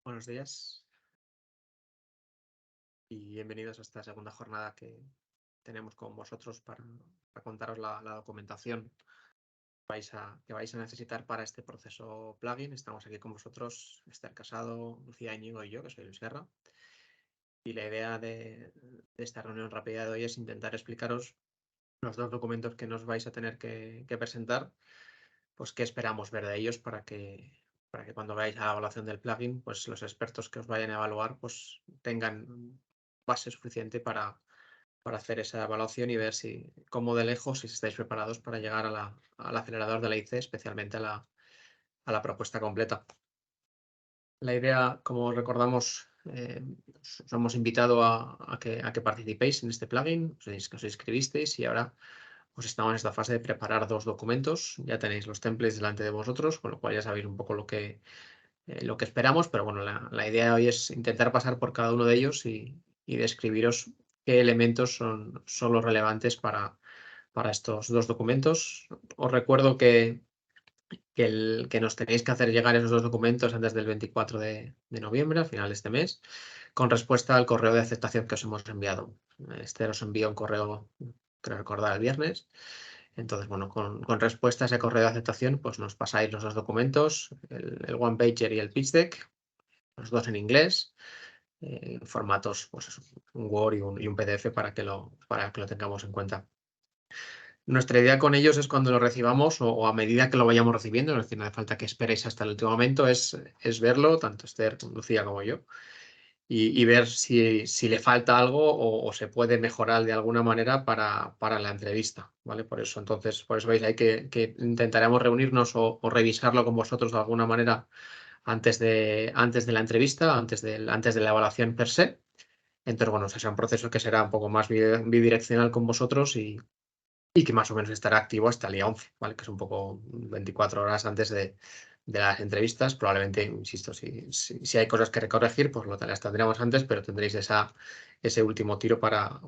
Buenos días y bienvenidos a esta segunda jornada que tenemos con vosotros para contaros la documentación que vais a necesitar para este proceso plugin. Estamos aquí con vosotros, Esther Casado, Lucía Íñigo y yo, que soy Luis Guerra. Y la idea de esta reunión rápida de hoy es intentar explicaros los dos documentos que nos vais a tener que presentar, pues qué esperamos ver de ellos para que cuando veáis a la evaluación del plugin, pues los expertos que os vayan a evaluar pues tengan base suficiente para hacer esa evaluación y ver cómo de lejos, si estáis preparados para llegar al acelerador de la IC, especialmente a la propuesta completa. La idea, como recordamos, os hemos invitado a que participéis en este plugin, que os inscribisteis y ahora pues estamos en esta fase de preparar dos documentos. Ya tenéis los templates delante de vosotros, con lo cual ya sabéis un poco lo que esperamos, pero bueno, la idea de hoy es intentar pasar por cada uno de ellos y describiros qué elementos son los relevantes para estos dos documentos. Os recuerdo que nos tenéis que hacer llegar esos dos documentos antes del 24 de noviembre, al final de este mes, con respuesta al correo de aceptación que os hemos enviado. Este os envía un correo, creo recordar, el viernes. Entonces, bueno, con respuesta a ese correo de aceptación, pues nos pasáis los dos documentos, el one pager y el pitch deck, los dos en inglés, formatos, pues eso, un Word y un PDF para que lo tengamos en cuenta. Nuestra idea con ellos es cuando lo recibamos o a medida que lo vayamos recibiendo, es decir, no hace falta que esperéis hasta el último momento, es verlo, tanto Esther, Lucía como yo, y ver si le falta algo o se puede mejorar de alguna manera para la entrevista, ¿vale? Por eso veis ahí que intentaremos reunirnos o revisarlo con vosotros de alguna manera antes de la entrevista, antes de la evaluación per se. Entonces, bueno, ese será un proceso que será un poco más bidireccional con vosotros y que más o menos estará activo hasta el día 11, ¿vale? Que es un poco 24 horas antes de las entrevistas. Probablemente, insisto, si hay cosas que corregir, pues las tendremos antes, pero tendréis ese último tiro para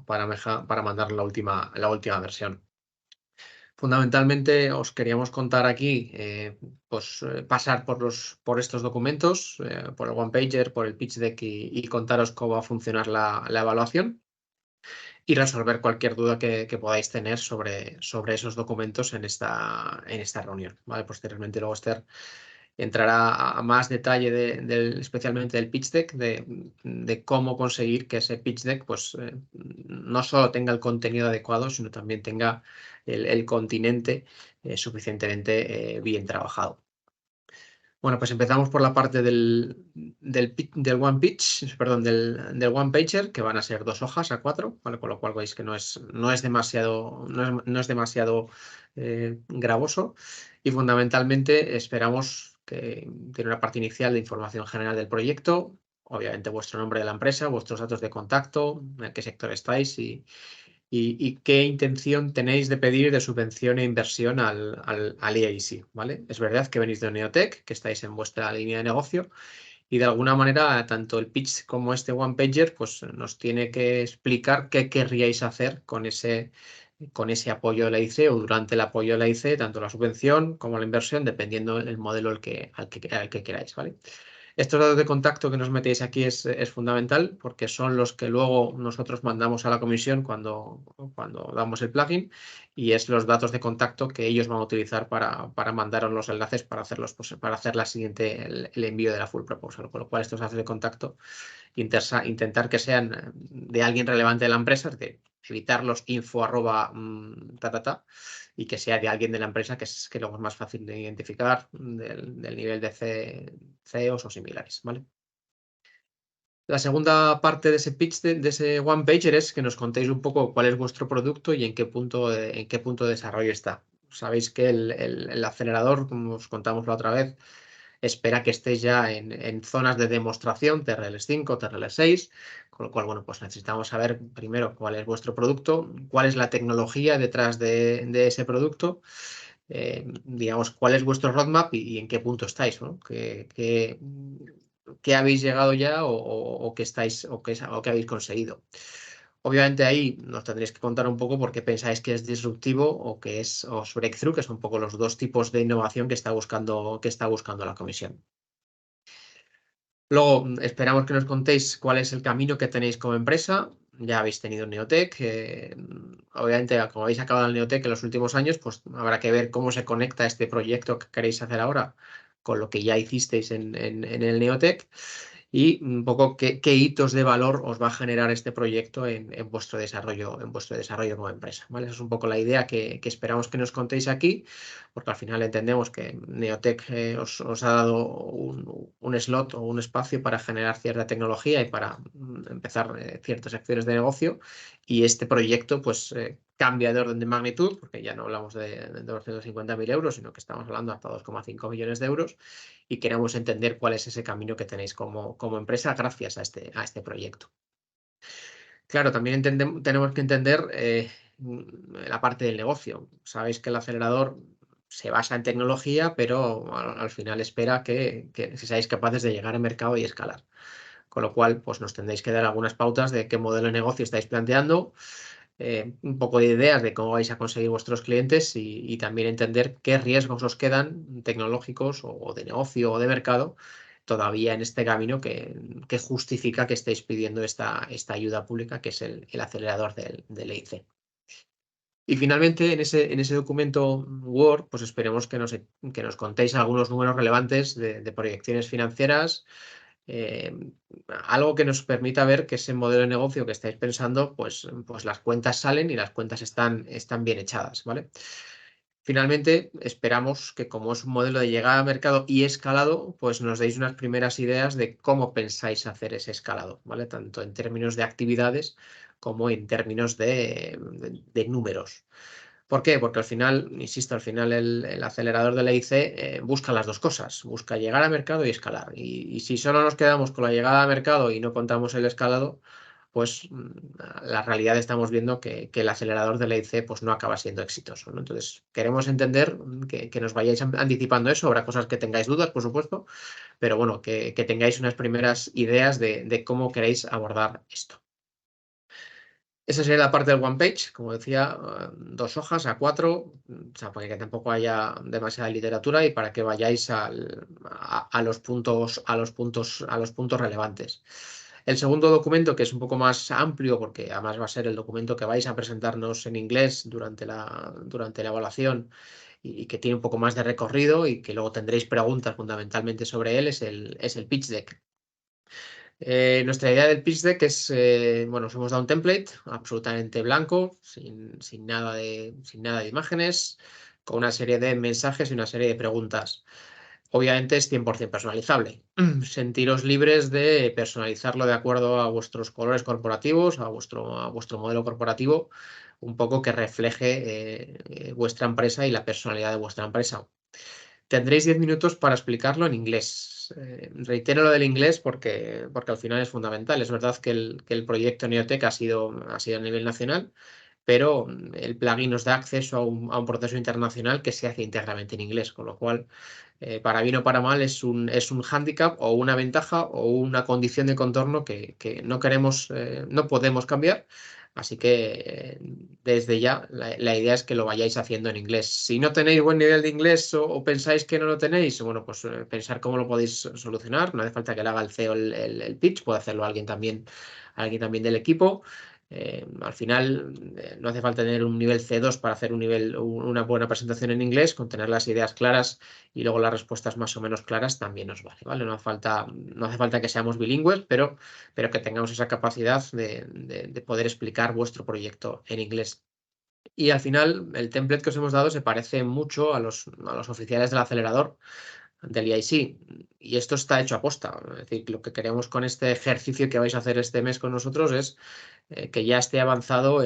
mandar la última versión. Fundamentalmente os queríamos contar aquí, pasar por estos documentos, por el one pager, por el pitch deck y contaros cómo va a funcionar la evaluación y resolver cualquier duda que podáis tener sobre esos documentos en esta reunión, ¿vale? Posteriormente luego Esther entrará a más detalle especialmente del pitch deck, de cómo conseguir que ese pitch deck pues, no solo tenga el contenido adecuado, sino también tenga el continente suficientemente bien trabajado. Bueno, pues empezamos por la parte del one pitch, perdón, del one pager, que van a ser 2 hojas a 4, ¿vale? Con lo cual veis que no es demasiado gravoso y fundamentalmente esperamos que tiene una parte inicial de información general del proyecto, obviamente vuestro nombre de la empresa, vuestros datos de contacto, en qué sector estáis y qué intención tenéis de pedir de subvención e inversión al EIC, ¿vale? Es verdad que venís de Neotech, que estáis en vuestra línea de negocio y de alguna manera tanto el pitch como este one pager pues nos tiene que explicar qué querríais hacer con ese apoyo de la IC o durante el apoyo de la IC, tanto la subvención como la inversión, dependiendo del modelo al que queráis, ¿vale? Estos datos de contacto que nos metéis aquí es fundamental porque son los que luego nosotros mandamos a la comisión cuando damos el plugin y es los datos de contacto que ellos van a utilizar para mandaros los enlaces para hacer el envío de la full proposal. Con lo cual estos datos de contacto intentar que sean de alguien relevante de la empresa, es decir, evitar los info arroba y que sea de alguien de la empresa que luego es más fácil de identificar del nivel de CEOs o similares, ¿vale? La segunda parte de ese pitch, de ese one pager, es que nos contéis un poco cuál es vuestro producto y en qué punto de desarrollo está. Sabéis que el acelerador, como os contamos la otra vez, espera que estéis ya en zonas de demostración, TRL5, TRL6, con lo cual, bueno, pues necesitamos saber primero cuál es vuestro producto, cuál es la tecnología detrás de ese producto, digamos, cuál es vuestro roadmap y en qué punto estáis, ¿no? ¿Qué habéis llegado ya o qué habéis conseguido? Obviamente ahí nos tendréis que contar un poco por qué pensáis que es disruptivo o que es breakthrough, que son un poco los dos tipos de innovación que está buscando la comisión. Luego, esperamos que nos contéis cuál es el camino que tenéis como empresa. Ya habéis tenido un Neotec. Obviamente, como habéis acabado el Neotec en los últimos años, pues habrá que ver cómo se conecta este proyecto que queréis hacer ahora con lo que ya hicisteis en el Neotec y un poco qué hitos de valor os va a generar este proyecto en vuestro desarrollo como empresa, ¿vale? Esa es un poco la idea que esperamos que nos contéis aquí, porque al final entendemos que Neotec os ha dado un slot o un espacio para generar cierta tecnología y para empezar ciertas acciones de negocio, y este proyecto pues cambia de orden de magnitud, porque ya no hablamos de 250.000 euros, sino que estamos hablando hasta 2,5 millones de euros, y queremos entender cuál es ese camino que tenéis como empresa gracias a este proyecto. Claro, también tenemos que entender la parte del negocio. Sabéis que el acelerador se basa en tecnología, pero al final espera que seáis capaces de llegar al mercado y escalar. Con lo cual, pues nos tendréis que dar algunas pautas de qué modelo de negocio estáis planteando, un poco de ideas de cómo vais a conseguir vuestros clientes y también entender qué riesgos os quedan tecnológicos o de negocio o de mercado todavía en este camino que justifica que estéis pidiendo esta ayuda pública, que es el acelerador del EIC. Y finalmente, en ese documento Word, pues esperemos que nos contéis algunos números relevantes de proyecciones financieras, eh, algo que nos permita ver que ese modelo de negocio que estáis pensando, pues las cuentas salen y las cuentas están bien echadas, ¿vale? Finalmente, esperamos que como es un modelo de llegada al mercado y escalado, pues nos deis unas primeras ideas de cómo pensáis hacer ese escalado, ¿vale? Tanto en términos de actividades como en términos de números. ¿Por qué? Porque al final, insisto, al final el acelerador del EIC busca las dos cosas, busca llegar al mercado y escalar. Y si solo nos quedamos con la llegada al mercado y no contamos el escalado, pues la realidad estamos viendo que el acelerador del EIC pues, no acaba siendo exitoso, ¿no? Entonces, queremos entender que nos vayáis anticipando eso. Habrá cosas que tengáis dudas, por supuesto, pero bueno, que tengáis unas primeras ideas de cómo queréis abordar esto. Esa sería la parte del one page, como decía, 2 hojas a 4, o sea, para que tampoco haya demasiada literatura y para que vayáis a los puntos relevantes. El segundo documento, que es un poco más amplio, porque además va a ser el documento que vais a presentarnos en inglés durante la evaluación y que tiene un poco más de recorrido y que luego tendréis preguntas fundamentalmente sobre él, es el pitch deck. Nuestra idea del pitch deck es, bueno, os hemos dado un template absolutamente blanco, sin nada de imágenes, con una serie de mensajes y una serie de preguntas. Obviamente es 100% personalizable. Sentiros libres de personalizarlo de acuerdo a vuestros colores corporativos, a vuestro modelo corporativo, un poco que refleje vuestra empresa y la personalidad de vuestra empresa. Tendréis 10 minutos para explicarlo en inglés. Reitero lo del inglés porque al final es fundamental. Es verdad que el proyecto Neotec ha sido a nivel nacional, pero el plugin nos da acceso a un proceso internacional que se hace íntegramente en inglés, con lo cual, para bien o para mal, es un hándicap o una ventaja o una condición de contorno que no queremos, no podemos cambiar. Así que desde ya la idea es que lo vayáis haciendo en inglés. Si no tenéis buen nivel de inglés o pensáis que no lo tenéis, bueno, pues pensar cómo lo podéis solucionar. No hace falta que le haga el CEO el pitch, puede hacerlo alguien también del equipo. Al final no hace falta tener un nivel C2 para hacer una buena presentación en inglés, con tener las ideas claras y luego las respuestas más o menos claras también nos vale, No hace falta que seamos bilingües, pero que tengamos esa capacidad de poder explicar vuestro proyecto en inglés. Y al final, el template que os hemos dado se parece mucho a los oficiales del acelerador del EIC. Y esto está hecho a posta. Es decir, lo que queremos con este ejercicio que vais a hacer este mes con nosotros es que ya esté avanzado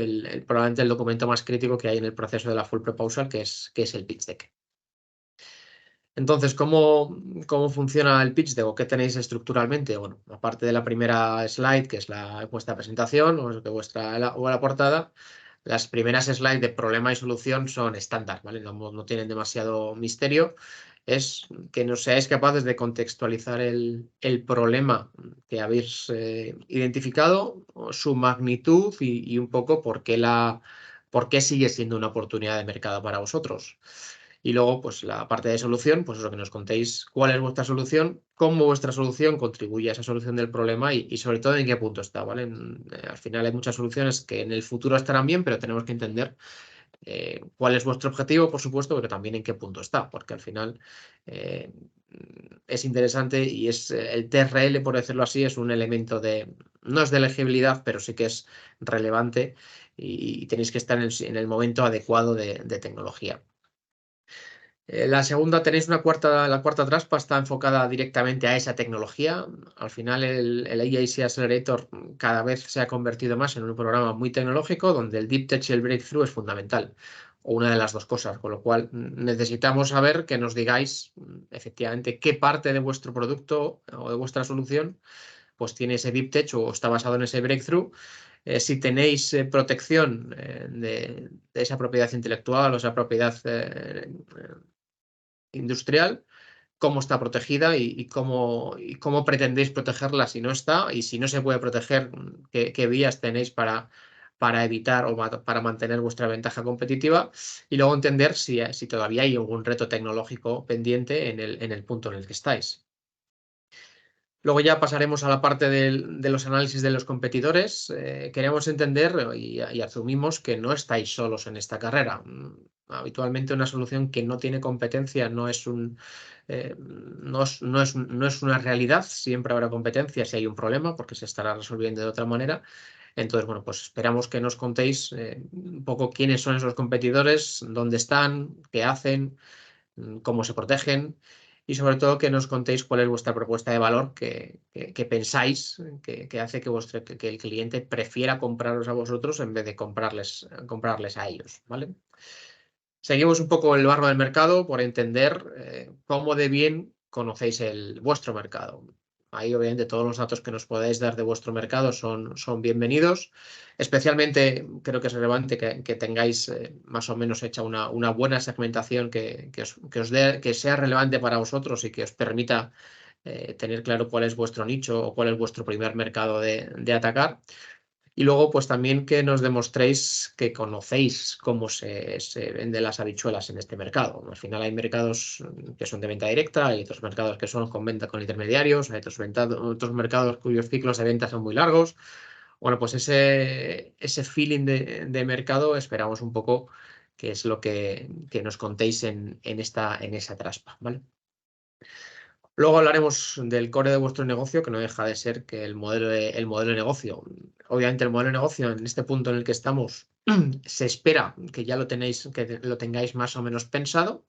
probablemente el documento más crítico que hay en el proceso de la full proposal, que es el pitch deck. Entonces, ¿cómo funciona el pitch deck o qué tenéis estructuralmente? Bueno, aparte de la primera slide, que es vuestra presentación o la portada, las primeras slides de problema y solución son estándar, ¿vale? No tienen demasiado misterio. Es que no seáis capaces de contextualizar el problema que habéis identificado, su magnitud y un poco por qué sigue siendo una oportunidad de mercado para vosotros. Y luego, pues la parte de solución, pues eso, que nos contéis cuál es vuestra solución, cómo vuestra solución contribuye a esa solución del problema y sobre todo en qué punto está, ¿vale? Al final hay muchas soluciones que en el futuro estarán bien, pero tenemos que entender cuál es vuestro objetivo, por supuesto, pero también en qué punto está, porque al final es interesante y es el TRL, por decirlo así, es un elemento no es de elegibilidad, pero sí que es relevante y tenéis que estar en el momento adecuado de tecnología. La segunda, tenéis la cuarta traspa está enfocada directamente a esa tecnología. Al final el IAC Accelerator cada vez se ha convertido más en un programa muy tecnológico donde el Deep Tech y el Breakthrough es fundamental, o una de las dos cosas, con lo cual necesitamos saber que nos digáis efectivamente qué parte de vuestro producto o de vuestra solución pues tiene ese Deep Tech o está basado en ese Breakthrough. Si tenéis protección de esa propiedad intelectual o esa propiedad industrial, cómo está protegida y cómo pretendéis protegerla si no está, y si no se puede proteger, qué vías tenéis para evitar o para mantener vuestra ventaja competitiva, y luego entender si todavía hay algún reto tecnológico pendiente en el punto en el que estáis. Luego ya pasaremos a la parte de los análisis de los competidores. Queremos entender y asumimos que no estáis solos en esta carrera. Habitualmente una solución que no tiene competencia no es una realidad. Siempre habrá competencia si hay un problema, porque se estará resolviendo de otra manera. Entonces, bueno, pues esperamos que nos contéis un poco quiénes son esos competidores, dónde están, qué hacen, cómo se protegen y sobre todo que nos contéis cuál es vuestra propuesta de valor que pensáis que hace que el cliente prefiera compraros a vosotros en vez de comprarles a ellos, ¿vale? Seguimos un poco el barro del mercado por entender cómo de bien conocéis vuestro mercado. Ahí, obviamente, todos los datos que nos podáis dar de vuestro mercado son bienvenidos. Especialmente creo que es relevante que tengáis más o menos hecha una buena segmentación que sea relevante para vosotros y que os permita tener claro cuál es vuestro nicho o cuál es vuestro primer mercado de atacar. Y luego, pues también que nos demostréis que conocéis cómo se venden las habichuelas en este mercado. Al final hay mercados que son de venta directa, hay otros mercados que son con venta con intermediarios, hay otros mercados cuyos ciclos de venta son muy largos. Bueno, pues ese feeling de mercado esperamos un poco que es lo que nos contéis en esa traspa, ¿vale? Luego hablaremos del core de vuestro negocio, que no deja de ser que el modelo de negocio. Obviamente el modelo de negocio en este punto en el que estamos se espera que ya que lo tengáis más o menos pensado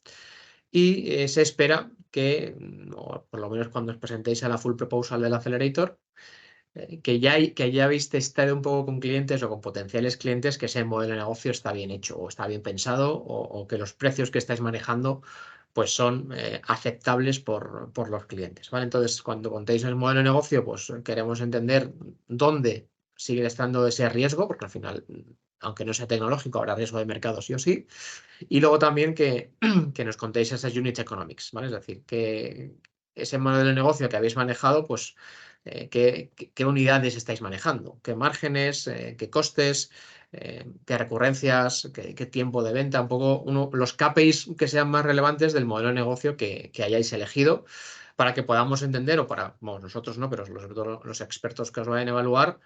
y se espera que, o por lo menos cuando os presentéis a la full proposal del Accelerator, que ya habéis testado un poco con clientes o con potenciales clientes que ese modelo de negocio está bien hecho o está bien pensado o que los precios que estáis manejando pues son aceptables por los clientes, ¿vale? Entonces, cuando contéis el modelo de negocio, pues queremos entender dónde sigue estando ese riesgo, porque al final, aunque no sea tecnológico, habrá riesgo de mercado sí o sí. Y luego también que nos contéis esas unit economics, ¿vale? Es decir, que ese modelo de negocio que habéis manejado, pues qué unidades estáis manejando, qué márgenes, qué costes, qué recurrencias, qué tiempo de venta, un poco los KPIs que sean más relevantes del modelo de negocio que hayáis elegido para que podamos entender, o para, bueno, nosotros no, pero sobre todo los expertos que os vayan a evaluar,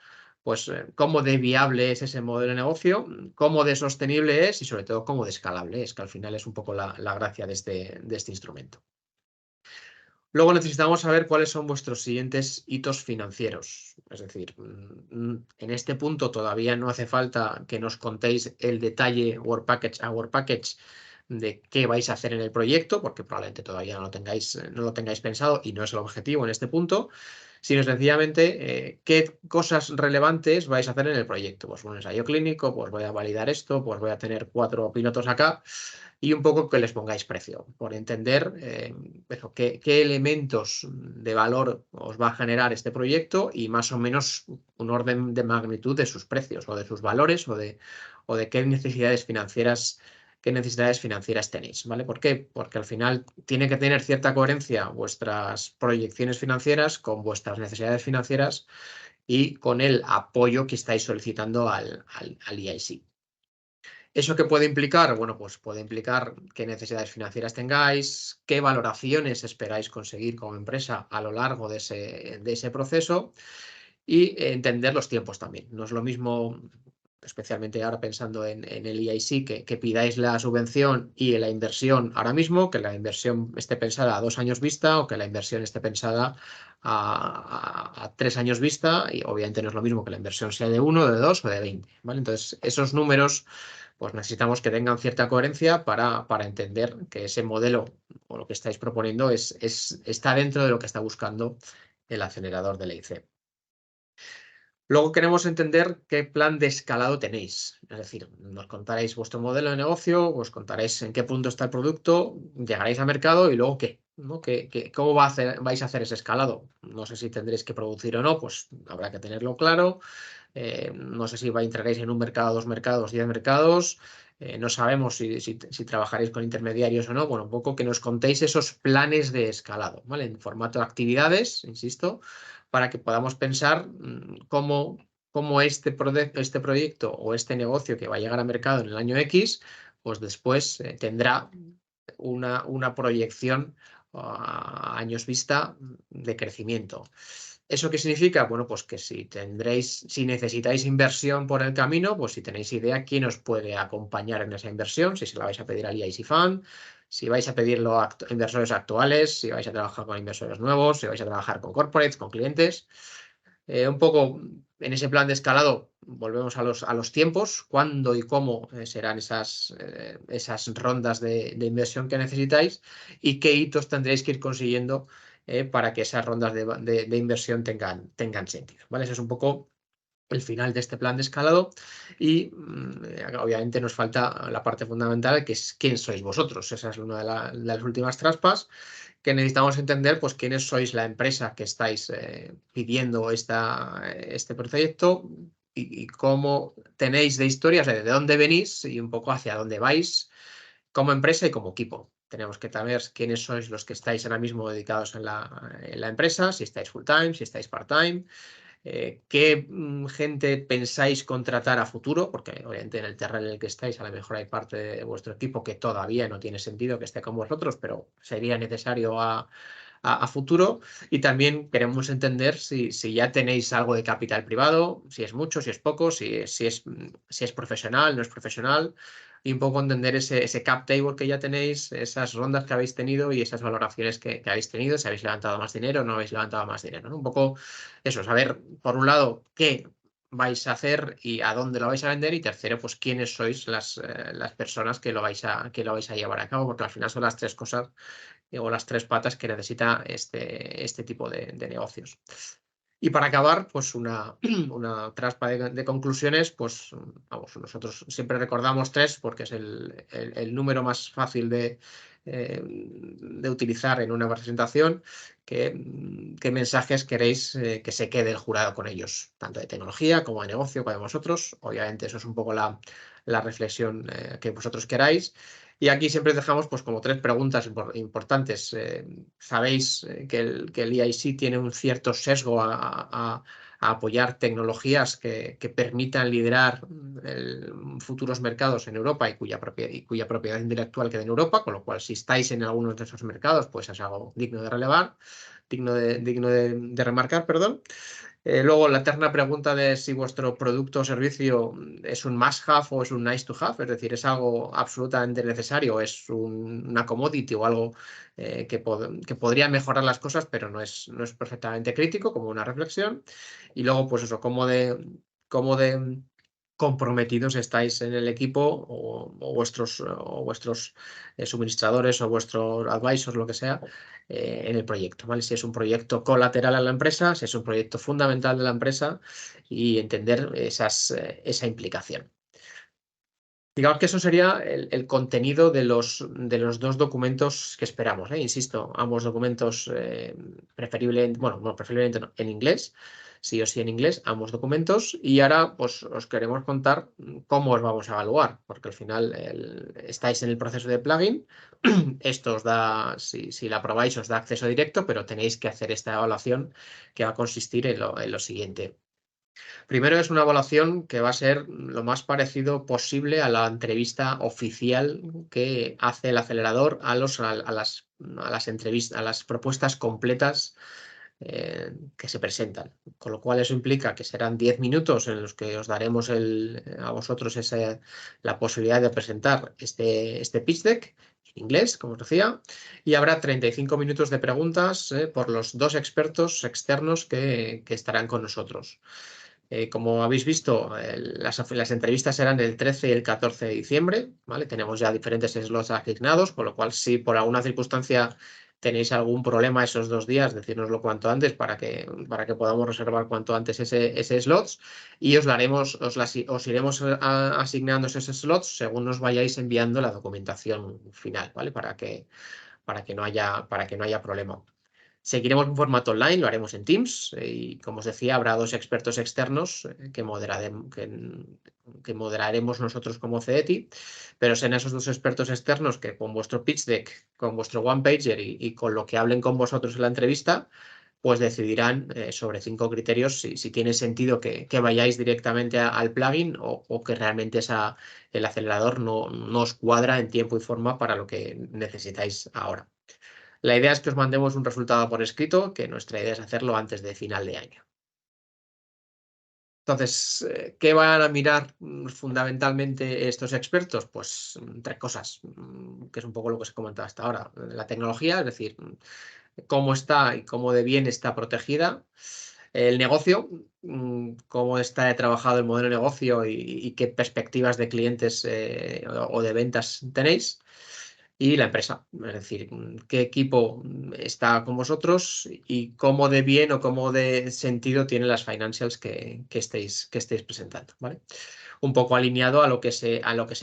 pues cómo de viable es ese modelo de negocio, cómo de sostenible es y sobre todo cómo de escalable es, que al final es un poco la gracia de este instrumento. Luego necesitamos saber cuáles son vuestros siguientes hitos financieros. Es decir, en este punto todavía no hace falta que nos contéis el detalle Work Package a Work Package de qué vais a hacer en el proyecto, porque probablemente todavía no lo tengáis pensado y no es el objetivo en este punto, sino sencillamente qué cosas relevantes vais a hacer en el proyecto. Pues un ensayo clínico, pues voy a validar esto, pues voy a tener 4 pilotos acá y un poco que les pongáis precio, por entender qué elementos de valor os va a generar este proyecto y más o menos un orden de magnitud de sus precios o de sus valores o de qué necesidades financieras tenéis, ¿vale? ¿Por qué? Porque al final tiene que tener cierta coherencia vuestras proyecciones financieras con vuestras necesidades financieras y con el apoyo que estáis solicitando al EIC. ¿Eso qué puede implicar? Bueno, pues puede implicar qué necesidades financieras tengáis, qué valoraciones esperáis conseguir como empresa a lo largo de ese proceso y entender los tiempos también. No es lo mismo, especialmente ahora pensando en el EIC, que pidáis la subvención y la inversión ahora mismo, que la inversión esté pensada a 2 años vista o que la inversión esté pensada a 3 años vista, y obviamente no es lo mismo que la inversión sea de 1, de 2 o de 20. ¿Vale? Entonces, esos números pues necesitamos que tengan cierta coherencia para entender que ese modelo o lo que estáis proponiendo está dentro de lo que está buscando el acelerador del EIC. Luego queremos entender qué plan de escalado tenéis. Es decir, nos contaréis vuestro modelo de negocio, os contaréis en qué punto está el producto, llegaréis al mercado y luego qué, ¿no? ¿Cómo vais a hacer ese escalado? No sé si tendréis que producir o no, pues habrá que tenerlo claro. No sé si entraréis en un mercado, 2 mercados, 10 mercados. No sabemos si trabajaréis con intermediarios o no. Bueno, un poco que nos contéis esos planes de escalado, ¿vale? En formato de actividades, insisto, para que podamos pensar cómo este proyecto o este negocio que va a llegar al mercado en el año X, pues después tendrá una proyección a años vista de crecimiento. ¿Eso qué significa? Bueno, pues que si necesitáis inversión por el camino, pues si tenéis idea quién os puede acompañar en esa inversión, si se la vais a pedir al EIC Fund, si vais a pedirlo a inversores actuales, si vais a trabajar con inversores nuevos, si vais a trabajar con corporates, con clientes. Un poco en ese plan de escalado volvemos a los tiempos, cuándo y cómo serán esas rondas de inversión que necesitáis y qué hitos tendréis que ir consiguiendo para que esas rondas de inversión tengan sentido. ¿Vale? Ese es un poco el final de este plan de escalado y obviamente nos falta la parte fundamental, que es quién sois vosotros. Esa es una de las últimas trampas, que necesitamos entender, pues quiénes sois la empresa que estáis pidiendo este proyecto y cómo tenéis de historias, de dónde venís y un poco hacia dónde vais como empresa y como equipo. Tenemos que saber quiénes sois los que estáis ahora mismo dedicados en la empresa, si estáis full time, si estáis part time, qué gente pensáis contratar a futuro, porque obviamente en el terreno en el que estáis a lo mejor hay parte de vuestro equipo que todavía no tiene sentido que esté con vosotros, pero sería necesario a futuro. Y también queremos entender si ya tenéis algo de capital privado, si es mucho, si es poco, si es profesional, no es profesional, y un poco entender ese cap table que ya tenéis, esas rondas que habéis tenido y esas valoraciones que habéis tenido, si habéis levantado más dinero o no habéis levantado más dinero, ¿no? Un poco eso, saber, por un lado, qué vais a hacer y a dónde lo vais a vender, y tercero, pues quiénes sois las personas que lo vais a llevar a cabo, porque al final son las tres cosas o las tres patas que necesita este tipo de negocios. Y para acabar, pues una traspa de conclusiones, pues vamos, nosotros siempre recordamos 3 porque es el número más fácil de utilizar en una presentación. ¿Qué mensajes queréis que se quede el jurado con ellos? Tanto de tecnología como de negocio, como de vosotros. Obviamente eso es un poco la reflexión que vosotros queráis. Y aquí siempre dejamos pues como 3 preguntas importantes. Sabéis que el EIC tiene un cierto sesgo a apoyar tecnologías que permitan liderar futuros mercados en Europa y cuya propiedad intelectual queda en Europa, con lo cual si estáis en algunos de esos mercados, pues es algo digno de relevar, digno de remarcar, perdón. Luego la eterna pregunta de si vuestro producto o servicio es un must-have o es un nice-to-have, es decir, es algo absolutamente necesario, es una commodity o algo que podría mejorar las cosas, pero no es perfectamente crítico, como una reflexión. Y luego, pues eso, cómo de comprometidos estáis en el equipo o vuestros suministradores o vuestros advisors, lo que sea, en el proyecto, ¿vale? Si es un proyecto colateral a la empresa, si es un proyecto fundamental de la empresa, y entender esa implicación. Digamos que eso sería el contenido de los 2 documentos que esperamos, ¿eh? Insisto, ambos documentos preferiblemente no, en inglés, sí o sí en inglés, ambos documentos. Y ahora pues os queremos contar cómo os vamos a evaluar, porque al final estáis en el proceso de plugin. Esto os da, si la aprobáis, os da acceso directo, pero tenéis que hacer esta evaluación que va a consistir en lo siguiente. Primero es una evaluación que va a ser lo más parecido posible a la entrevista oficial que hace el acelerador a las entrevistas, a las propuestas completas que se presentan. Con lo cual eso implica que serán 10 minutos en los que os daremos a vosotros la posibilidad de presentar este pitch deck en inglés, como os decía, y habrá 35 minutos de preguntas por los 2 expertos externos que estarán con nosotros. Como habéis visto, las entrevistas serán el 13 y el 14 de diciembre, ¿vale? Tenemos ya diferentes slots asignados, con lo cual si por alguna circunstancia tenéis algún problema esos 2 días, decírnoslo cuanto antes para que podamos reservar cuanto antes ese slots y os iremos asignando esos slots según nos vayáis enviando la documentación final, ¿vale? Para que no haya problema. Seguiremos en formato online, lo haremos en Teams y, como os decía, habrá 2 expertos externos que moderaremos nosotros como CETI, pero serán esos 2 expertos externos que con vuestro pitch deck, con vuestro one-pager y con lo que hablen con vosotros en la entrevista, pues decidirán sobre 5 criterios si tiene sentido que vayáis directamente al plugin o que realmente el acelerador no os cuadra en tiempo y forma para lo que necesitáis ahora. La idea es que os mandemos un resultado por escrito, que nuestra idea es hacerlo antes de final de año. Entonces, ¿qué van a mirar fundamentalmente estos expertos? Pues 3 cosas, que es un poco lo que os he comentado hasta ahora. La tecnología, es decir, cómo está y cómo de bien está protegida. El negocio, cómo está trabajado el modelo de negocio y qué perspectivas de clientes o de ventas tenéis. Y la empresa, es decir, qué equipo está con vosotros y cómo de bien o cómo de sentido tienen las financials que estéis presentando, ¿vale? Un poco alineado a lo que se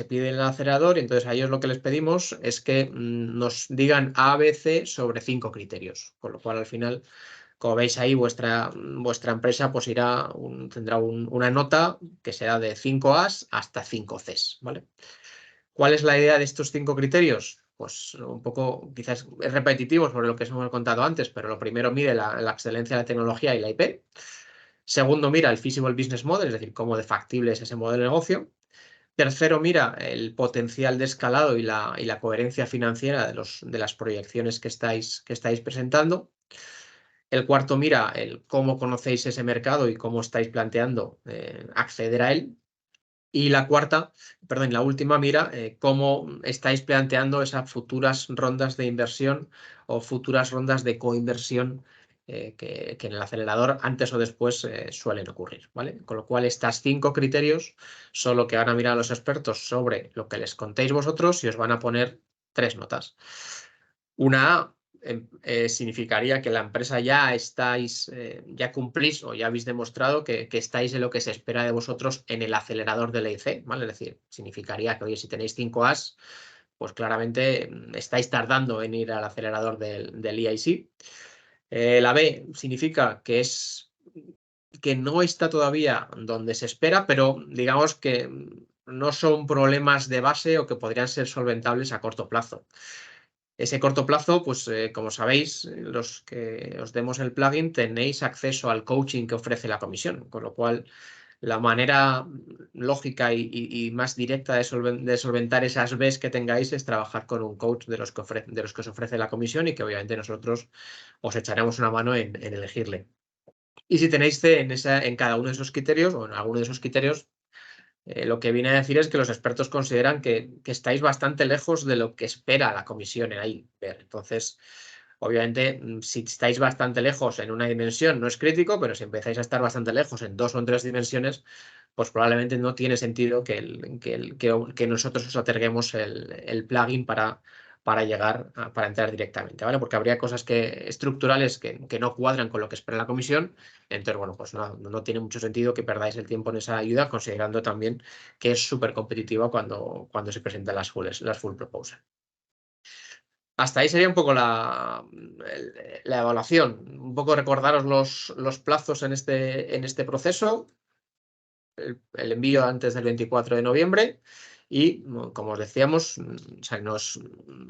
pide en el acelerador, y entonces a ellos lo que les pedimos es que nos digan A, B, C sobre 5 criterios, con lo cual al final, como veis ahí, vuestra empresa pues tendrá una nota que será de 5 A's hasta 5 C's, ¿vale? ¿Cuál es la idea de estos 5 criterios? Pues un poco, quizás es repetitivo sobre lo que os hemos contado antes, pero lo primero mide la excelencia de la tecnología y la IP. Segundo, mira el feasible business model, es decir, cómo de factible es ese modelo de negocio. Tercero, mira el potencial de escalado y la coherencia financiera de las proyecciones que estáis presentando. El cuarto, mira cómo conocéis ese mercado y cómo estáis planteando acceder a él. Y la última mira, cómo estáis planteando esas futuras rondas de inversión o futuras rondas de coinversión que en el acelerador antes o después suelen ocurrir, ¿vale? Con lo cual, estos 5 criterios son lo que van a mirar los expertos sobre lo que les contéis vosotros y os van a poner 3 notas. Una A significaría que la empresa ya cumplís o ya habéis demostrado que estáis en lo que se espera de vosotros en el acelerador del EIC, ¿vale? Es decir, significaría que, oye, si tenéis 5 A's, pues claramente estáis tardando en ir al acelerador del EIC. La B significa que no está todavía donde se espera, pero digamos que no son problemas de base o que podrían ser solventables a corto plazo. Ese corto plazo, pues como sabéis, los que os demos el plugin tenéis acceso al coaching que ofrece la comisión, con lo cual la manera lógica y más directa de solventar esas Bs que tengáis es trabajar con un coach de los que os ofrece la comisión y que obviamente nosotros os echaremos una mano en elegirle. Y si tenéis C en cada uno de esos criterios o en alguno de esos criterios, lo que viene a decir es que los expertos consideran que estáis bastante lejos de lo que espera la comisión en ahí. Entonces, obviamente, si estáis bastante lejos en una dimensión, no es crítico, pero si empezáis a estar bastante lejos en 2 o 3 dimensiones, pues probablemente no tiene sentido que nosotros os otorguemos el plugin para entrar directamente, ¿vale? Porque habría cosas estructurales que no cuadran con lo que espera la comisión. Entonces, bueno, pues no tiene mucho sentido que perdáis el tiempo en esa ayuda, considerando también que es súper competitiva cuando se presentan las full proposal. Hasta ahí sería un poco la evaluación. Un poco recordaros los plazos en este proceso. El envío antes del 24 de noviembre Y, como os decíamos, o sea,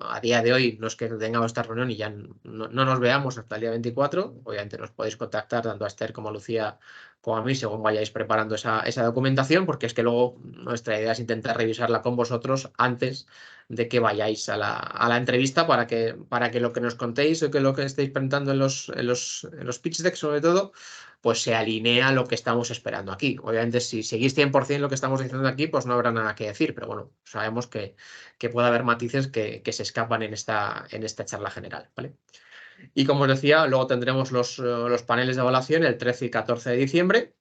a día de hoy no es que tengamos esta reunión y ya no nos veamos hasta el día 24. Obviamente nos podéis contactar tanto a Esther como a Lucía como a mí según vayáis preparando esa documentación, porque es que luego nuestra idea es intentar revisarla con vosotros antes de que vayáis a la entrevista para que lo que nos contéis o que lo que estéis presentando en los pitch decks, sobre todo, pues se alinea a lo que estamos esperando aquí. Obviamente, si seguís 100% lo que estamos diciendo aquí, pues no habrá nada que decir, pero bueno, sabemos que puede haber matices que se escapan en esta charla general, ¿vale? Y como os decía, luego tendremos los paneles de evaluación el 13 y 14 de diciembre.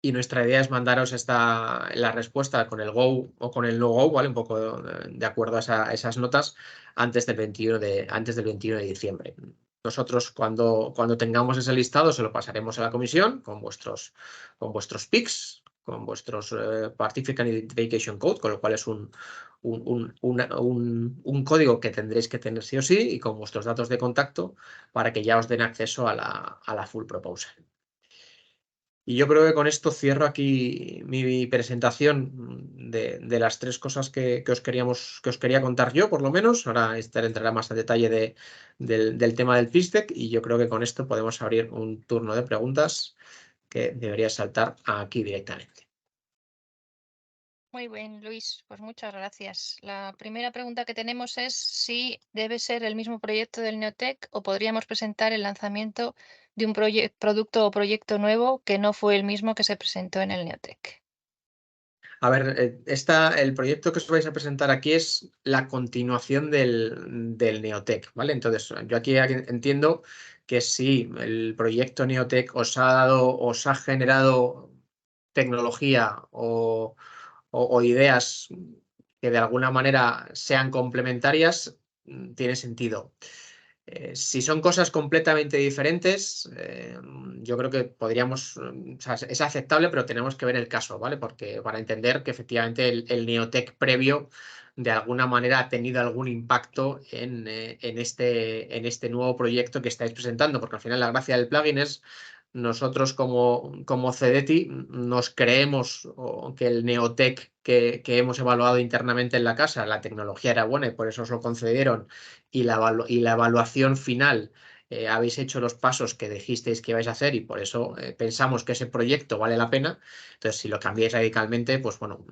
Y nuestra idea es mandaros la respuesta con el go o con el no go, ¿vale? Un poco de acuerdo a esas notas antes del 21 de diciembre. Nosotros, cuando tengamos ese listado, se lo pasaremos a la comisión con vuestros PICs, con vuestros Participant Identification Code, con lo cual es un código que tendréis que tener sí o sí, y con vuestros datos de contacto para que ya os den acceso a la full proposal. Y yo creo que con esto cierro aquí mi presentación de las tres cosas que os quería contar yo, por lo menos. Ahora Esther entrará más en detalle del tema del pitch deck, y yo creo que con esto podemos abrir un turno de preguntas que debería saltar aquí directamente. Muy bien, Luis, pues muchas gracias. La primera pregunta que tenemos es si debe ser el mismo proyecto del Neotec o podríamos presentar el lanzamiento de un producto o proyecto nuevo que no fue el mismo que se presentó en el Neotec. A ver, el proyecto que os vais a presentar aquí es la continuación del Neotec, ¿vale? Entonces, yo aquí entiendo que si el proyecto Neotec os ha generado tecnología o ideas que de alguna manera sean complementarias, tiene sentido. Si son cosas completamente diferentes, yo creo que podríamos, o sea, es aceptable, pero tenemos que ver el caso, ¿vale? Porque para entender que efectivamente el Neotec previo de alguna manera ha tenido algún impacto en este nuevo proyecto que estáis presentando, porque al final la gracia del plugin es nosotros como CDETI nos creemos que el Neotec que hemos evaluado internamente en la casa, la tecnología era buena y por eso os lo concedieron, y la evaluación final, habéis hecho los pasos que dijisteis que ibais a hacer y por eso pensamos que ese proyecto vale la pena. Entonces, si lo cambiáis radicalmente, pues bueno,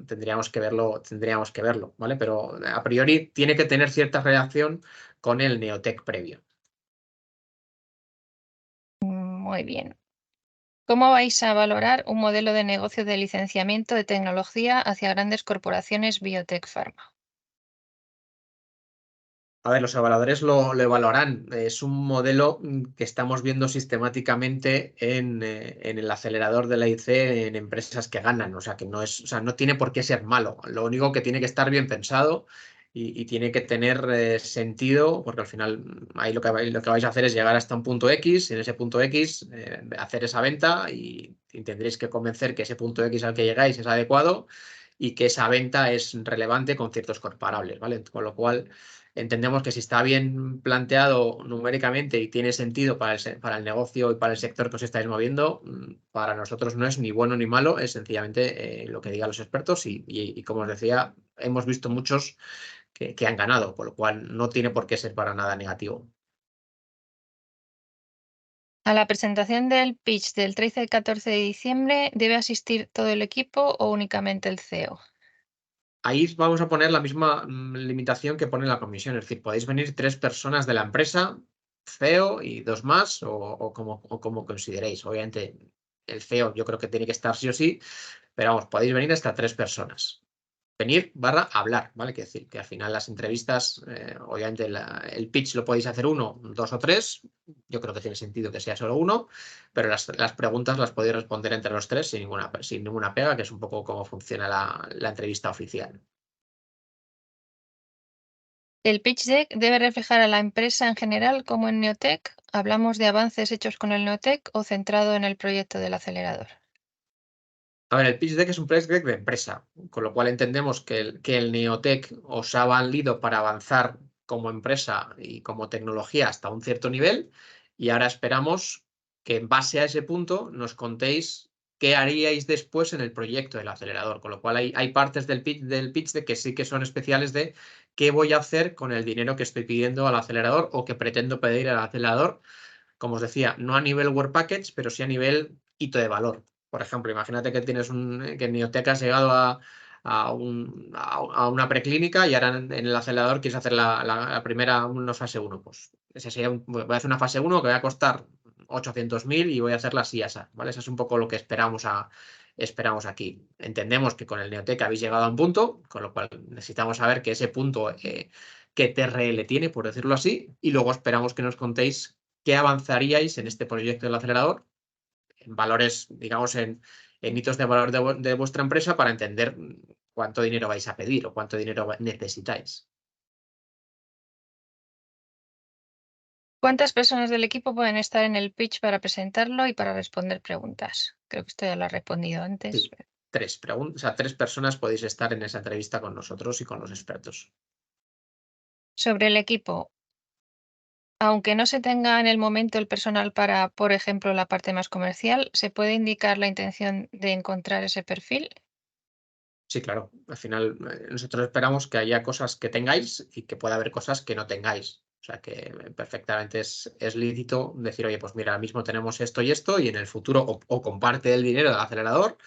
tendríamos que verlo, ¿vale? Pero a priori tiene que tener cierta relación con el Neotec previo. Muy bien. ¿Cómo vais a valorar un modelo de negocio de licenciamiento de tecnología hacia grandes corporaciones biotech pharma? A ver, los evaluadores lo evaluarán. Es un modelo que estamos viendo sistemáticamente en el acelerador de la IC en empresas que ganan. O sea, que no es, o sea, no tiene por qué ser malo. Lo único que tiene que estar bien pensado y tiene que tener sentido, porque al final ahí lo que vais a hacer es llegar hasta un punto X, y en ese punto X hacer esa venta, y tendréis que convencer que ese punto X al que llegáis es adecuado y que esa venta es relevante con ciertos comparables, ¿vale? Con lo cual entendemos que si está bien planteado numéricamente y tiene sentido para el negocio y para el sector que os estáis moviendo, para nosotros no es ni bueno ni malo, es sencillamente lo que digan los expertos, y como os decía, hemos visto muchos que han ganado, por lo cual no tiene por qué ser para nada negativo. A la presentación del pitch del 13 y 14 de diciembre, ¿debe asistir todo el equipo o únicamente el CEO? Ahí vamos a poner la misma limitación que pone la comisión, es decir, podéis venir 3 personas de la empresa, CEO y 2 más, o como consideréis. Obviamente, el CEO yo creo que tiene que estar sí o sí, pero vamos, podéis venir hasta 3 personas. Venir / hablar, ¿vale? Quiere decir que al final las entrevistas, obviamente el pitch lo podéis hacer 1, 2 o 3. Yo creo que tiene sentido que sea solo uno, pero las preguntas las podéis responder entre los 3 sin ninguna pega, que es un poco cómo funciona la entrevista oficial. ¿El pitch deck debe reflejar a la empresa en general como en Neotec? ¿Hablamos de avances hechos con el Neotec o centrado en el proyecto del acelerador? A ver, el pitch deck es un pitch deck de empresa, con lo cual entendemos que el Neotec os ha valido para avanzar como empresa y como tecnología hasta un cierto nivel, y ahora esperamos que en base a ese punto nos contéis qué haríais después en el proyecto del acelerador. Con lo cual hay partes del pitch de que sí que son especiales de qué voy a hacer con el dinero que estoy pidiendo al acelerador o que pretendo pedir al acelerador. Como os decía, no a nivel Work Package, pero sí a nivel hito de valor. Por ejemplo, imagínate que tienes que en Neotec has llegado a una preclínica y ahora en el acelerador quieres hacer la primera, una fase 1. Pues ese sería voy a hacer una fase 1 que va a costar 800.000 y voy a hacerla así, ¿vale? Eso es un poco lo que esperamos aquí. Entendemos que con el Neotec habéis llegado a un punto, con lo cual necesitamos saber que ese punto, qué TRL tiene, por decirlo así, y luego esperamos que nos contéis qué avanzaríais en este proyecto del acelerador, en valores, digamos, en hitos de valor de vuestra empresa para entender cuánto dinero vais a pedir o cuánto dinero necesitáis. ¿Cuántas personas del equipo pueden estar en el pitch para presentarlo y para responder preguntas? Creo que esto ya lo ha respondido antes. Sí, 3 personas podéis estar en esa entrevista con nosotros y con los expertos. Sobre el equipo, aunque no se tenga en el momento el personal para, por ejemplo, la parte más comercial, ¿se puede indicar la intención de encontrar ese perfil? Sí, claro. Al final, nosotros esperamos que haya cosas que tengáis y que pueda haber cosas que no tengáis. O sea que perfectamente es lícito decir, oye, pues mira, ahora mismo tenemos esto y en el futuro, o con parte del dinero del acelerador,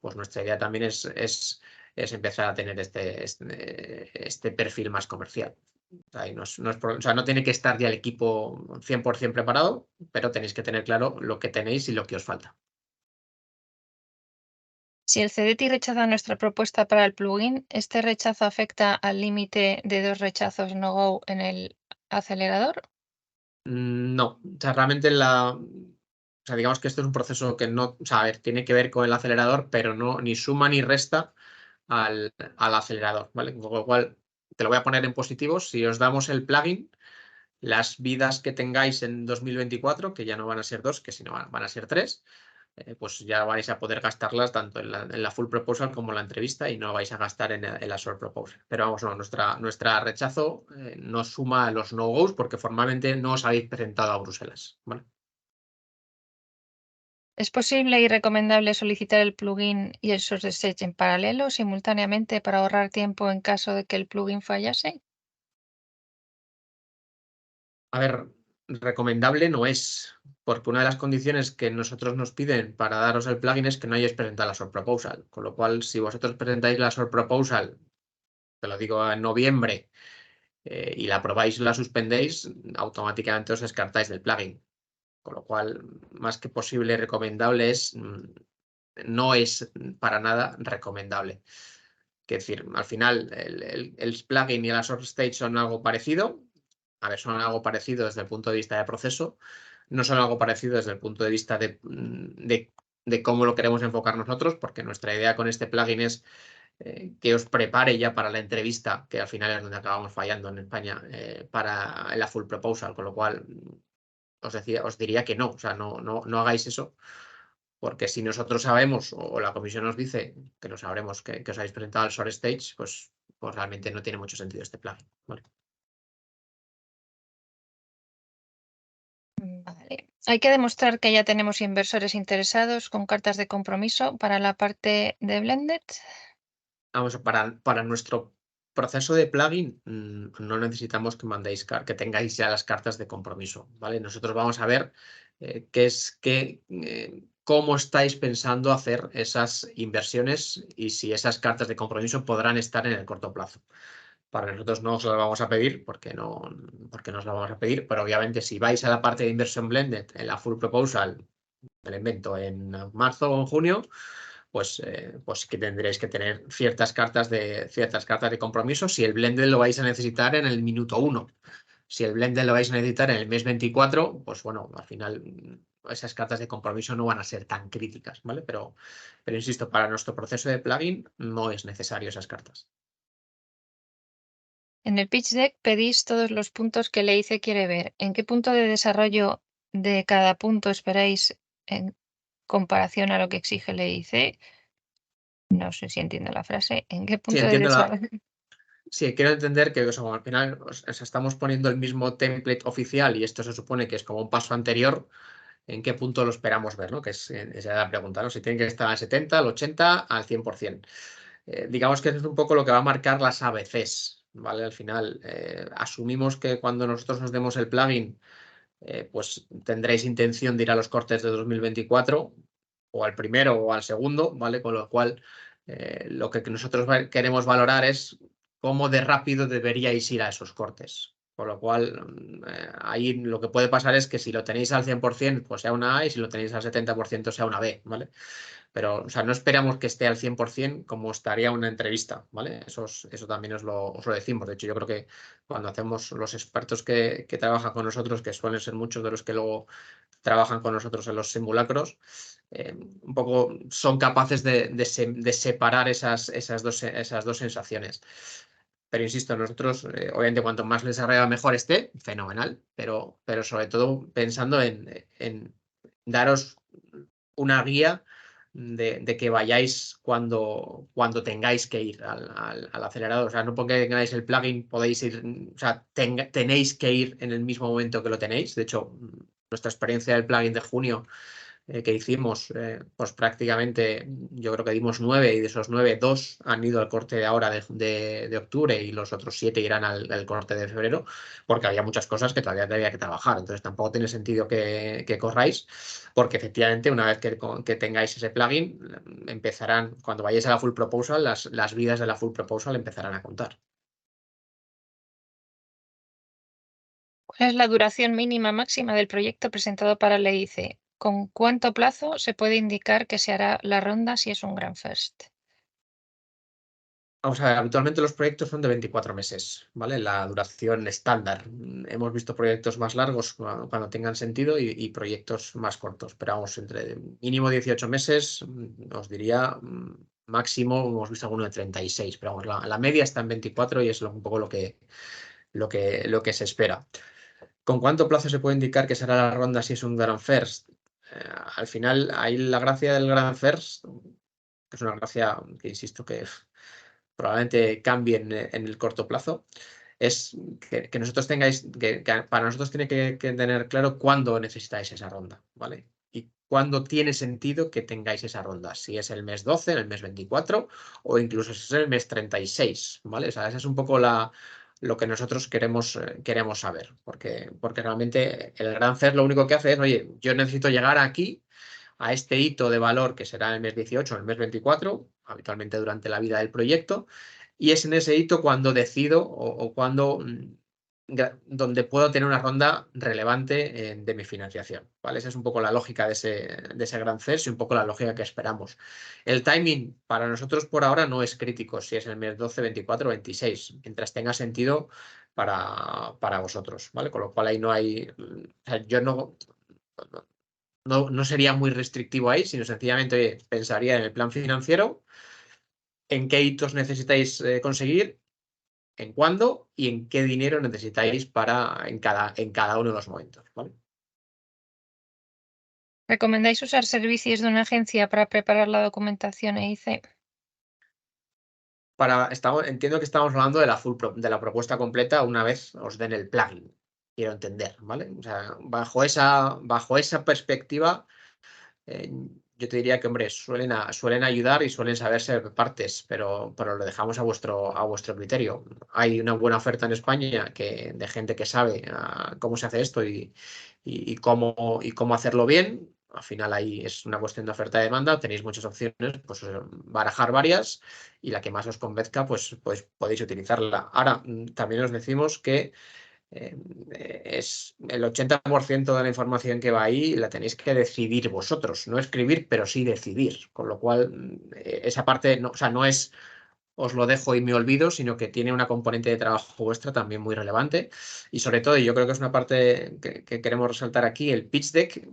pues nuestra idea también es empezar a tener este perfil más comercial. O sea, o sea, no tiene que estar ya el equipo 100% preparado, pero tenéis que tener claro lo que tenéis y lo que os falta. Si el CDTI rechaza nuestra propuesta para el plugin, ¿este rechazo afecta al límite de 2 rechazos no-go en el acelerador? No, o sea, realmente o sea, digamos que esto es un proceso que no, o sea, a ver, tiene que ver con el acelerador, pero no ni suma ni resta al acelerador, ¿vale? Con lo cual, te lo voy a poner en positivo. Si os damos el plugin, las vidas que tengáis en 2024, que ya no van a ser 2, que si no van a ser 3, pues ya vais a poder gastarlas tanto en la full proposal como en la entrevista y no vais a gastar en la short proposal. Pero vamos, no, nuestra rechazo no suma a los no-goes porque formalmente no os habéis presentado a Bruselas, ¿vale? ¿Es posible y recomendable solicitar el plugin y el source stage en paralelo simultáneamente para ahorrar tiempo en caso de que el plugin fallase? A ver, recomendable no es, porque una de las condiciones que nosotros nos piden para daros el plugin es que no hayáis presentado la short proposal. Con lo cual, si vosotros presentáis la short proposal, te lo digo en noviembre, y la aprobáis y la suspendéis, automáticamente os descartáis del plugin. Con lo cual, más que posible, recomendable no es para nada recomendable. Es decir, al final, el plugin y la source stage son algo parecido. A ver, son algo parecido desde el punto de vista de proceso. No son algo parecido desde el punto de vista de cómo lo queremos enfocar nosotros, porque nuestra idea con este plugin es que os prepare ya para la entrevista, que al final es donde acabamos fallando en España, para la full proposal, con lo cual os diría que no, o sea, no hagáis eso, porque si nosotros sabemos o la comisión nos dice que lo sabremos que os habéis presentado al short stage, pues realmente no tiene mucho sentido este plugin, ¿vale? Vale. Hay que demostrar que ya tenemos inversores interesados con cartas de compromiso para la parte de Blended. Vamos, para nuestro proceso de plugin no necesitamos que que tengáis ya las cartas de compromiso, ¿vale? Nosotros vamos a ver cómo estáis pensando hacer esas inversiones y si esas cartas de compromiso podrán estar en el corto plazo. Para nosotros no os las vamos a pedir porque no os la vamos a pedir, pero obviamente si vais a la parte de inversión blended en la full proposal, me lo invento, en marzo o en junio, pues que tendréis que tener ciertas cartas de compromiso si el blended lo vais a necesitar en el minuto 1. Si el blended lo vais a necesitar en el mes 24, pues bueno, al final esas cartas de compromiso no van a ser tan críticas, ¿vale? Pero insisto, para nuestro proceso de plugin no es necesario esas cartas. En el pitch deck pedís todos los puntos que LEICE quiere ver. ¿En qué punto de desarrollo de cada punto esperáis en comparación a lo que exige LEICE? No sé si entiendo la frase. ¿En qué Sí, punto de entiendo desarrollo? Sí, quiero entender que al final estamos poniendo el mismo template oficial y esto se supone que es como un paso anterior. en qué punto lo esperamos ver, ¿no? Que es la pregunta, ¿no? Si tiene que estar al 70, al 80, al 100%. Digamos que es un poco lo que va a marcar las ABCs, ¿vale? Al final, asumimos que cuando nosotros nos demos el plugin, pues tendréis intención de ir a los cortes de 2024, o al primero o al segundo, ¿vale? Con lo cual, lo que nosotros queremos valorar es cómo de rápido deberíais ir a esos cortes. Con lo cual, ahí lo que puede pasar es que si lo tenéis al 100%, pues sea una A, y si lo tenéis al 70% sea una B, ¿vale? Pero, o sea, no esperamos que esté al 100% como estaría una entrevista, ¿vale? Eso también os lo decimos. De hecho, yo creo que cuando hacemos los expertos que trabajan con nosotros, que suelen ser muchos de los que luego trabajan con nosotros en los simulacros, un poco son capaces de separar esas dos sensaciones. Pero insisto, nosotros, obviamente, cuanto más les agrega mejor esté, fenomenal, pero sobre todo pensando en daros una guía de que vayáis cuando tengáis que ir al acelerador. O sea, no porque tengáis el plugin podéis ir, o sea, tenéis que ir en el mismo momento que lo tenéis. De hecho, nuestra experiencia del plugin de junio que hicimos, pues prácticamente yo creo que dimos 9, y de esos 9, 2 han ido al corte de ahora de octubre, y los otros 7 irán al corte de febrero, porque había muchas cosas que todavía había que trabajar. Entonces tampoco tiene sentido que corráis, porque efectivamente una vez que tengáis ese plugin, empezarán, cuando vayáis a la full proposal, las vidas de la full proposal empezarán a contar. ¿Cuál es la duración mínima máxima del proyecto presentado para la EIC? ¿Con cuánto plazo se puede indicar que se hará la ronda si es un Grand First? Vamos a ver, habitualmente los proyectos son de 24 meses, ¿vale? La duración estándar. Hemos visto proyectos más largos cuando tengan sentido, y proyectos más cortos, pero vamos, entre mínimo 18 meses, os diría, máximo hemos visto alguno de 36, pero vamos, la media está en 24, y es un poco lo que se espera. ¿Con cuánto plazo se puede indicar que será la ronda si es un Grand First? Al final, ahí la gracia del Grand First, que es una gracia que insisto que probablemente cambie en el corto plazo, es que nosotros tengáis, que para nosotros tiene que tener claro cuándo necesitáis esa ronda, ¿vale? Y cuándo tiene sentido que tengáis esa ronda, si es el mes 12, el mes 24, o incluso si es el mes 36, ¿vale? O sea, esa es un poco lo que nosotros queremos saber, porque realmente el Gran CER lo único que hace es, oye, yo necesito llegar aquí, a este hito de valor que será el mes 18 o el mes 24, habitualmente durante la vida del proyecto, y es en ese hito cuando decido o cuando donde puedo tener una ronda relevante de mi financiación, ¿vale? Esa es un poco la lógica de ese Gran CES, y un poco la lógica que esperamos. El timing para nosotros por ahora no es crítico, si es el mes 12, 24 o 26, mientras tenga sentido para vosotros, ¿vale? Con lo cual ahí no hay, o sea, yo no sería muy restrictivo ahí, sino sencillamente pensaría en el plan financiero, en qué hitos necesitáis conseguir, en cuándo y en qué dinero necesitáis en cada uno de los momentos, ¿vale? ¿Recomendáis usar servicios de una agencia para preparar la documentación EIC? Entiendo que estamos hablando de la propuesta completa una vez os den el plugin, quiero entender, ¿vale? O sea, bajo esa perspectiva, yo te diría que, hombre, suelen ayudar y suelen saber ser partes, pero lo dejamos a vuestro criterio. Hay una buena oferta en España de gente que sabe cómo se hace esto y cómo hacerlo bien. Al final ahí es una cuestión de oferta y demanda, tenéis muchas opciones, pues barajar varias, y la que más os convenzca, pues podéis utilizarla. Ahora, también os decimos que es el 80% de la información que va ahí la tenéis que decidir vosotros, no escribir, pero sí decidir, con lo cual esa parte no, o sea, no es os lo dejo y me olvido, sino que tiene una componente de trabajo vuestra también muy relevante, y sobre todo, y yo creo que es una parte que queremos resaltar aquí, el pitch deck,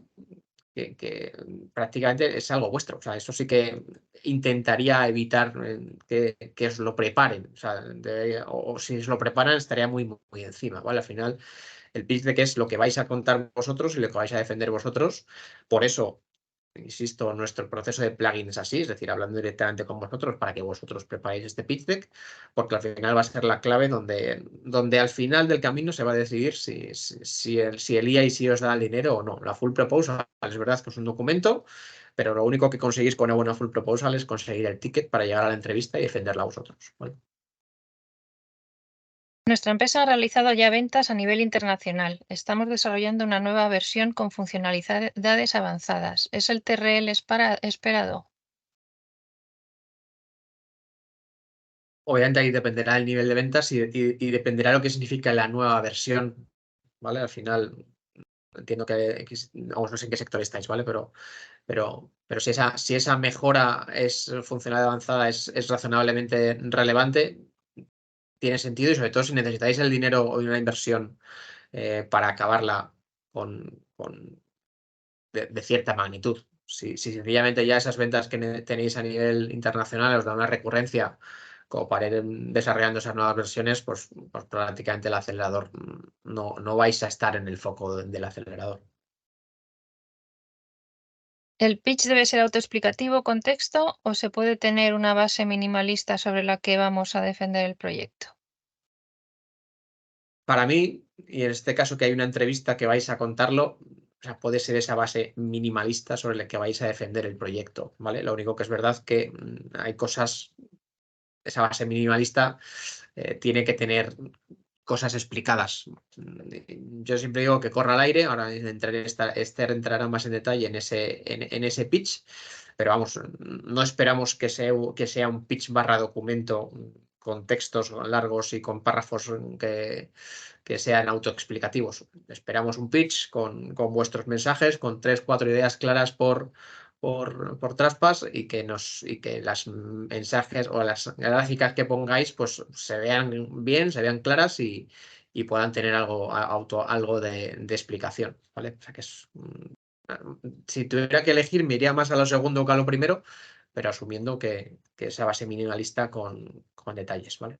que prácticamente es algo vuestro. O sea, eso sí que intentaría evitar que os lo preparen. O sea, o si os lo preparan estaría muy, muy encima, ¿vale? Al final, el pitch deck es lo que vais a contar vosotros y lo que vais a defender vosotros. Por eso, insisto, nuestro proceso de plugin es así, es decir, hablando directamente con vosotros para que vosotros preparéis este pitch deck, porque al final va a ser la clave donde al final del camino se va a decidir si el EIC os da el dinero o no. La full proposal es verdad que es un documento, pero lo único que conseguís con una buena full proposal es conseguir el ticket para llegar a la entrevista y defenderla a vosotros, ¿vale? Nuestra empresa ha realizado ya ventas a nivel internacional. Estamos desarrollando una nueva versión con funcionalidades avanzadas. ¿Es el TRL esperado? Obviamente ahí dependerá el nivel de ventas y dependerá lo que significa la nueva versión, ¿vale? Al final entiendo vamos, no sé en qué sector estáis, ¿vale? Pero si esa mejora es funcional avanzada, es razonablemente relevante, tiene sentido y sobre todo si necesitáis el dinero o una inversión para acabarla de cierta magnitud. Si sencillamente ya esas ventas que tenéis a nivel internacional os dan una recurrencia como para ir desarrollando esas nuevas versiones, pues prácticamente el acelerador no vais a estar en el foco del acelerador. ¿El pitch debe ser autoexplicativo con texto o se puede tener una base minimalista sobre la que vamos a defender el proyecto? Para mí, y en este caso que hay una entrevista que vais a contarlo, o sea, puede ser esa base minimalista sobre la que vais a defender el proyecto, ¿vale? Lo único que es verdad que hay cosas, esa base minimalista tiene que tener cosas explicadas. Yo siempre digo que corra al aire, ahora Esther entrará más en detalle en ese pitch, pero vamos, no esperamos que sea un pitch barra documento con textos largos y con párrafos que sean autoexplicativos. Esperamos un pitch con vuestros mensajes, con 3-4 ideas claras por traspas y que las mensajes o las gráficas que pongáis pues se vean bien, se vean claras y puedan tener algo de explicación, ¿vale? O sea que si tuviera que elegir me iría más a lo segundo que a lo primero, pero asumiendo que esa base minimalista con detalles, ¿vale?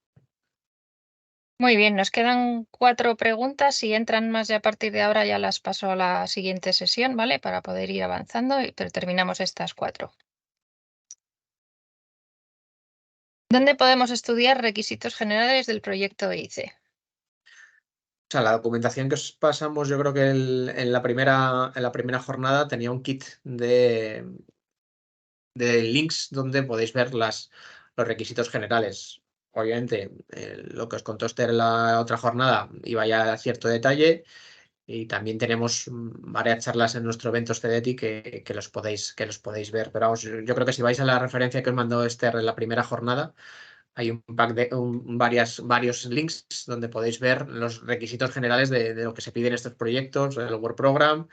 Muy bien, nos quedan 4 preguntas. Si entran más ya a partir de ahora ya las paso a la siguiente sesión, ¿vale? Para poder ir avanzando, pero terminamos estas 4. ¿Dónde podemos estudiar requisitos generales del proyecto EIC? O sea, la documentación que os pasamos, yo creo que en la primera jornada tenía un kit de links donde podéis ver los requisitos generales. Obviamente, lo que os contó Esther en la otra jornada iba ya a cierto detalle y también tenemos varias charlas en nuestro evento CDETI que los podéis ver. Pero vamos, yo creo que si vais a la referencia que os mandó Esther en la primera jornada, hay un pack de varios links donde podéis ver los requisitos generales de lo que se pide en estos proyectos, el Work Program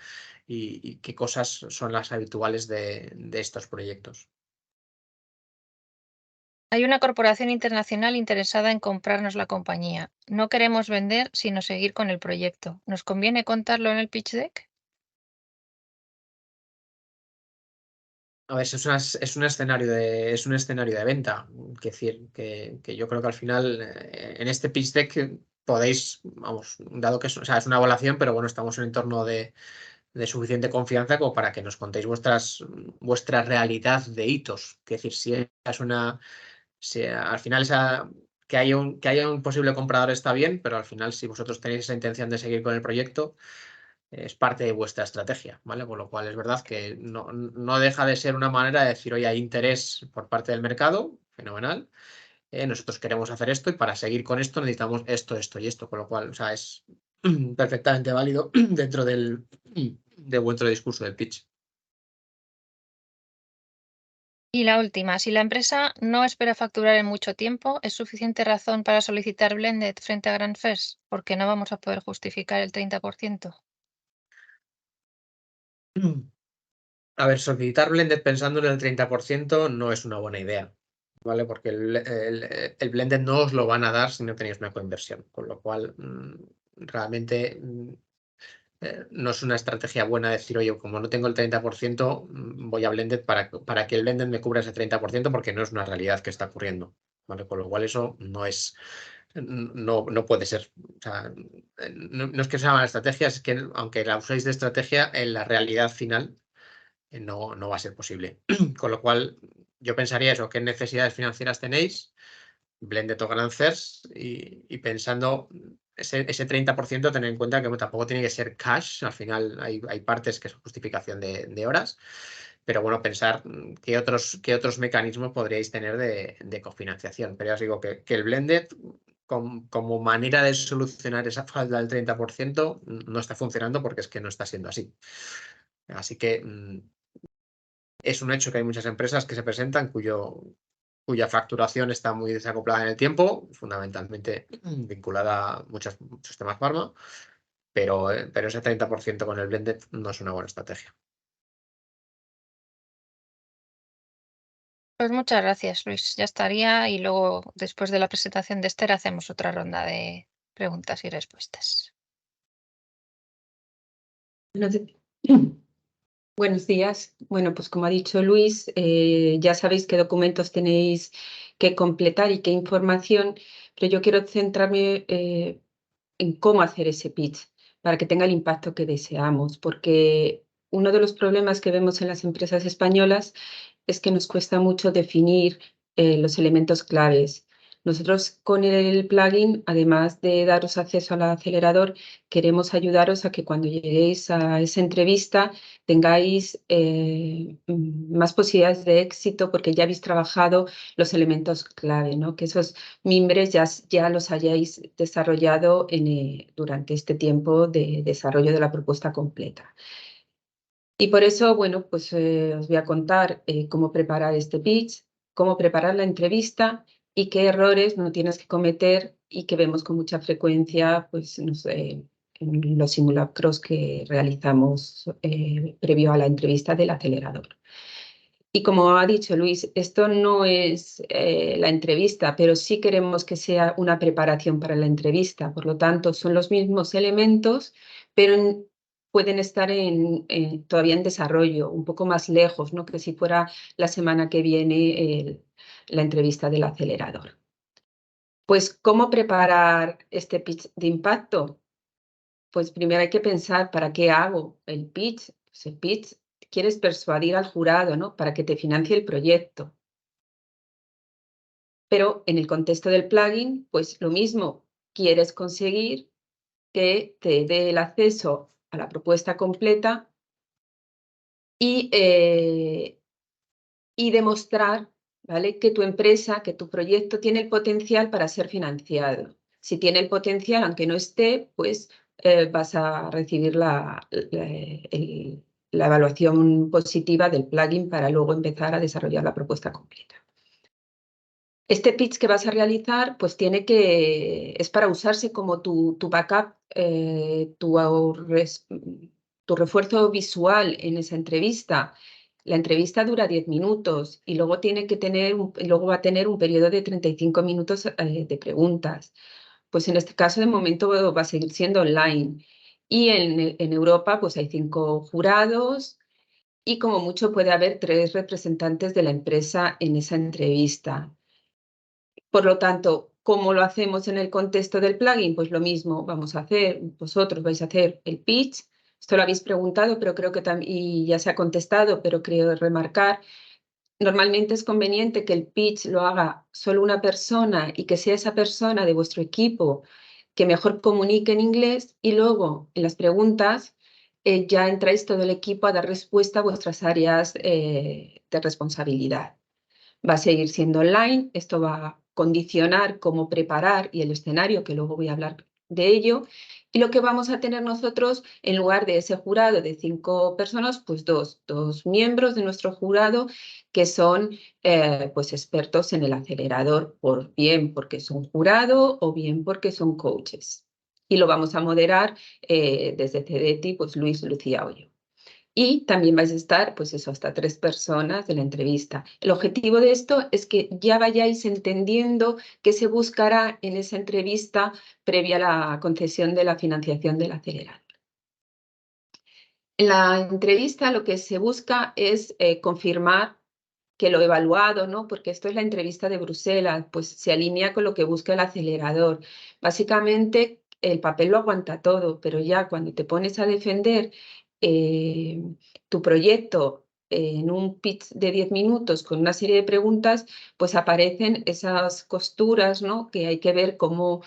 y qué cosas son las habituales de estos proyectos. Hay una corporación internacional interesada en comprarnos la compañía. No queremos vender, sino seguir con el proyecto. ¿Nos conviene contarlo en el pitch deck? A ver, es un escenario de venta. Es decir, que yo creo que al final en este pitch deck podéis, vamos, dado que o sea, es una evaluación, pero bueno, estamos en un entorno de suficiente confianza como para que nos contéis vuestra realidad de hitos. Es decir, si al final que haya un posible comprador está bien, pero al final si vosotros tenéis esa intención de seguir con el proyecto, es parte de vuestra estrategia, ¿vale? Con lo cual es verdad que no deja de ser una manera de decir, oye, hay interés por parte del mercado, fenomenal. Nosotros queremos hacer esto y para seguir con esto necesitamos esto y esto, con lo cual, o sea, es perfectamente válido dentro de vuestro discurso del pitch. Y la última, si la empresa no espera facturar en mucho tiempo, ¿es suficiente razón para solicitar Blended frente a GrandFest? Porque no vamos a poder justificar el 30%. A ver, solicitar blended pensando en el 30% no es una buena idea, ¿vale? Porque el blended no os lo van a dar si no tenéis una coinversión, con lo cual realmente no es una estrategia buena decir, oye, como no tengo el 30%, voy a blended para que el blended me cubra ese 30% porque no es una realidad que está ocurriendo, ¿vale? Con lo cual eso no puede ser. O sea, no es que sea mala estrategia, es que aunque la uséis de estrategia, en la realidad final no va a ser posible. Con lo cual, yo pensaría eso, qué necesidades financieras tenéis, blended o grances, y pensando ese 30%, tener en cuenta que tampoco tiene que ser cash, al final hay partes que son justificación de horas, pero bueno, pensar qué otros mecanismos podríais tener de cofinanciación. Pero ya os digo que el blended como manera de solucionar esa falta del 30% no está funcionando porque es que no está siendo así. Así que es un hecho que hay muchas empresas que se presentan cuya facturación está muy desacoplada en el tiempo, fundamentalmente vinculada a muchos temas farma, pero ese 30% con el blended no es una buena estrategia. Pues muchas gracias, Luis. Ya estaría y luego, después de la presentación de Esther, hacemos otra ronda de preguntas y respuestas. Buenos días. Bueno, pues como ha dicho Luis, ya sabéis qué documentos tenéis que completar y qué información, pero yo quiero centrarme en cómo hacer ese pitch para que tenga el impacto que deseamos, porque uno de los problemas que vemos en las empresas españolas es que nos cuesta mucho definir los elementos claves. Nosotros con el plugin, además de daros acceso al acelerador, queremos ayudaros a que cuando lleguéis a esa entrevista tengáis más posibilidades de éxito porque ya habéis trabajado los elementos clave, ¿no? Que esos mimbres ya los hayáis desarrollado durante este tiempo de desarrollo de la propuesta completa. Y por eso, bueno, pues os voy a contar cómo preparar este pitch, cómo preparar la entrevista y qué errores no tienes que cometer y que vemos con mucha frecuencia, pues, no sé, en los simulacros que realizamos previo a la entrevista del acelerador. Y como ha dicho Luis, esto no es la entrevista, pero sí queremos que sea una preparación para la entrevista. Por lo tanto, son los mismos elementos, pero pueden estar todavía en desarrollo, un poco más lejos, ¿no? Que si fuera la semana que viene la entrevista del acelerador. Pues, ¿cómo preparar este pitch de impacto? Pues primero hay que pensar, ¿para qué hago el pitch? Pues el pitch quieres persuadir al jurado, ¿no? Para que te financie el proyecto. Pero en el contexto del plugin, pues lo mismo, quieres conseguir que te dé el acceso a la propuesta completa y demostrar, ¿vale?, que tu empresa, que tu proyecto tiene el potencial para ser financiado. Si tiene el potencial, aunque no esté, pues vas a recibir la evaluación positiva del plugin para luego empezar a desarrollar la propuesta completa. Este pitch que vas a realizar, pues es para usarse como tu backup, tu refuerzo visual en esa entrevista. La entrevista dura 10 minutos y luego va a tener un periodo de 35 minutos de preguntas. Pues en este caso, de momento, va a seguir siendo online. Y en Europa, pues hay 5 jurados y como mucho puede haber 3 representantes de la empresa en esa entrevista. Por lo tanto, ¿cómo lo hacemos en el contexto del plugin? Pues lo mismo vosotros vais a hacer el pitch. Esto lo habéis preguntado, pero creo que y ya se ha contestado, pero creo remarcar. Normalmente es conveniente que el pitch lo haga solo una persona y que sea esa persona de vuestro equipo que mejor comunique en inglés y luego en las preguntas ya entráis todo el equipo a dar respuesta a vuestras áreas de responsabilidad. Va a seguir siendo online, esto va a condicionar cómo preparar y el escenario, que luego voy a hablar de ello. Y lo que vamos a tener nosotros, en lugar de ese jurado de 5 personas, pues dos miembros de nuestro jurado que son pues expertos en el acelerador, bien porque son jurado o bien porque son coaches. Y lo vamos a moderar desde CDT, pues Luis, Lucía o yo. Y también vais a estar, pues eso, hasta 3 personas de la entrevista. El objetivo de esto es que ya vayáis entendiendo qué se buscará en esa entrevista previa a la concesión de la financiación del acelerador. En la entrevista lo que se busca es confirmar que lo evaluado, ¿no? Porque esto es la entrevista de Bruselas, pues se alinea con lo que busca el acelerador. Básicamente, el papel lo aguanta todo, pero ya cuando te pones a defender tu proyecto en un pitch de 10 minutos con una serie de preguntas, pues aparecen esas costuras, ¿no? Que hay que ver cómo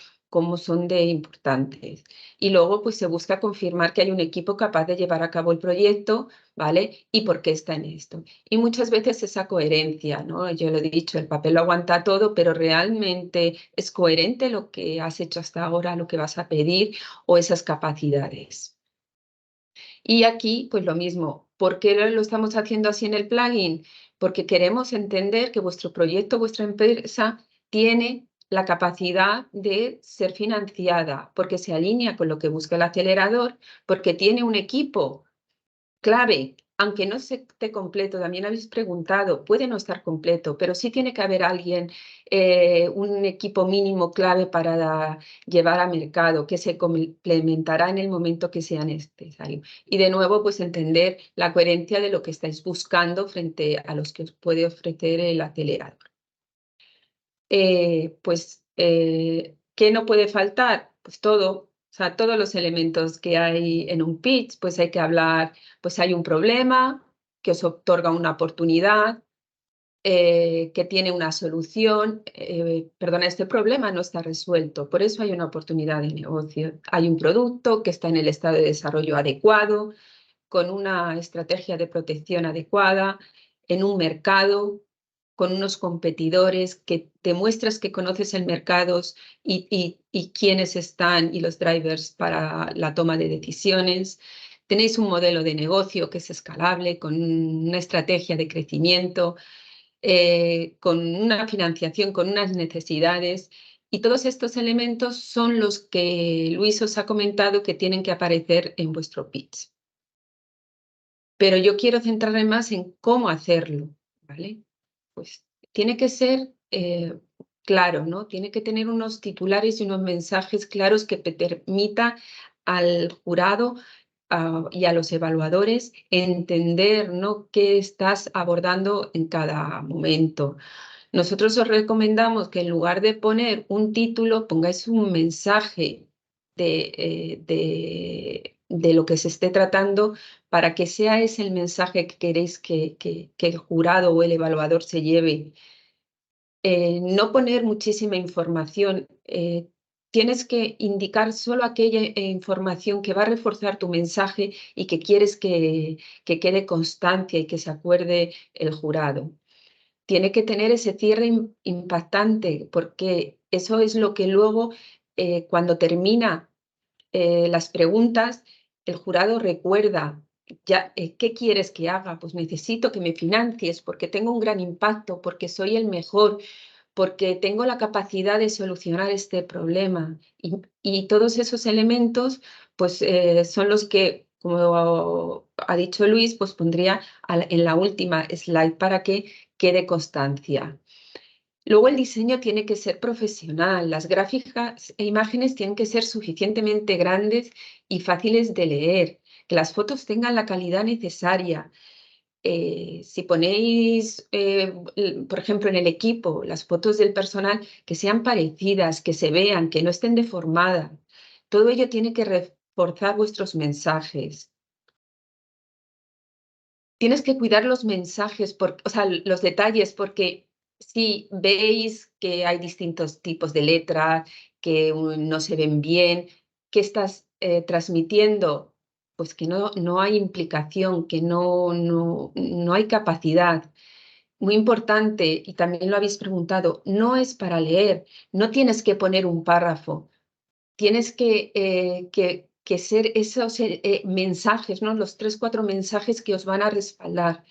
son de importantes. Y luego pues se busca confirmar que hay un equipo capaz de llevar a cabo el proyecto, ¿vale? Y por qué está en esto. Y muchas veces esa coherencia, ¿no? Yo lo he dicho, el papel lo aguanta todo, pero realmente es coherente lo que has hecho hasta ahora, lo que vas a pedir o esas capacidades. Y aquí, pues lo mismo. ¿Por qué lo estamos haciendo así en el plugin? Porque queremos entender que vuestro proyecto, vuestra empresa, tiene la capacidad de ser financiada, porque se alinea con lo que busca el acelerador, porque tiene un equipo clave, aunque no esté completo, también habéis preguntado, puede no estar completo, pero sí tiene que haber alguien, un equipo mínimo clave para llevar a mercado, que se complementará en el momento que sea necesario. Y de nuevo, pues entender la coherencia de lo que estáis buscando frente a los que os puede ofrecer el acelerador. ¿Qué no puede faltar? Pues todo. O sea, todos los elementos que hay en un pitch, pues hay que hablar, pues hay un problema que os otorga una oportunidad, que tiene una solución. Perdona, este problema no está resuelto, por eso hay una oportunidad de negocio. Hay un producto que está en el estado de desarrollo adecuado, con una estrategia de protección adecuada, en un mercado, con unos competidores, que demuestras que conoces el mercado y quiénes están y los drivers para la toma de decisiones. Tenéis un modelo de negocio que es escalable, con una estrategia de crecimiento, con una financiación, con unas necesidades. Y todos estos elementos son los que Luis os ha comentado que tienen que aparecer en vuestro pitch. Pero yo quiero centrarme más en cómo hacerlo, ¿vale? Pues tiene que ser claro, ¿no? Tiene que tener unos titulares y unos mensajes claros que permita al jurado y a los evaluadores entender, ¿no?, qué estás abordando en cada momento. Nosotros os recomendamos que en lugar de poner un título, pongáis un mensaje de lo que se esté tratando, para que sea ese el mensaje que queréis que el jurado o el evaluador se lleve. No poner muchísima información. Tienes que indicar solo aquella información que va a reforzar tu mensaje y que quieres que quede constancia y que se acuerde el jurado. Tiene que tener ese cierre impactante, porque eso es lo que luego, cuando termina las preguntas, el jurado recuerda, ya, ¿qué quieres que haga? Pues necesito que me financies porque tengo un gran impacto, porque soy el mejor, porque tengo la capacidad de solucionar este problema. Y todos esos elementos, pues son los que, como ha dicho Luis, pues pondría en la última slide para que quede constancia. Luego el diseño tiene que ser profesional, las gráficas e imágenes tienen que ser suficientemente grandes y fáciles de leer, que las fotos tengan la calidad necesaria. Si ponéis, por ejemplo, en el equipo, las fotos del personal, que sean parecidas, que se vean, que no estén deformadas. Todo ello tiene que reforzar vuestros mensajes. Tienes que cuidar los mensajes, o sea, los detalles, porque si veis que hay distintos tipos de letras, que no se ven bien, ¿qué estás transmitiendo? Pues que no hay implicación, que no hay capacidad. Muy importante, y también lo habéis preguntado, no es para leer, no tienes que poner un párrafo, tienes que ser esos mensajes, ¿no? Los 3, 4 mensajes que os van a respaldar.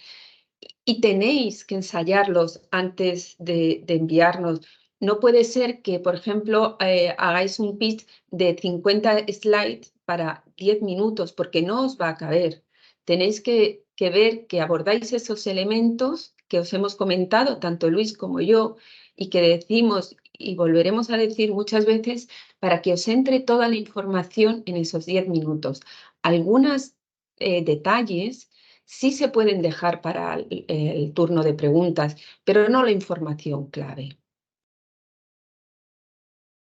Y tenéis que ensayarlos antes de enviarnos. No puede ser que, por ejemplo, hagáis un pitch de 50 slides para 10 minutos, porque no os va a caber. Tenéis que ver que abordáis esos elementos que os hemos comentado, tanto Luis como yo, y que decimos y volveremos a decir muchas veces, para que os entre toda la información en esos 10 minutos. Algunos detalles sí se pueden dejar para el turno de preguntas, pero no la información clave.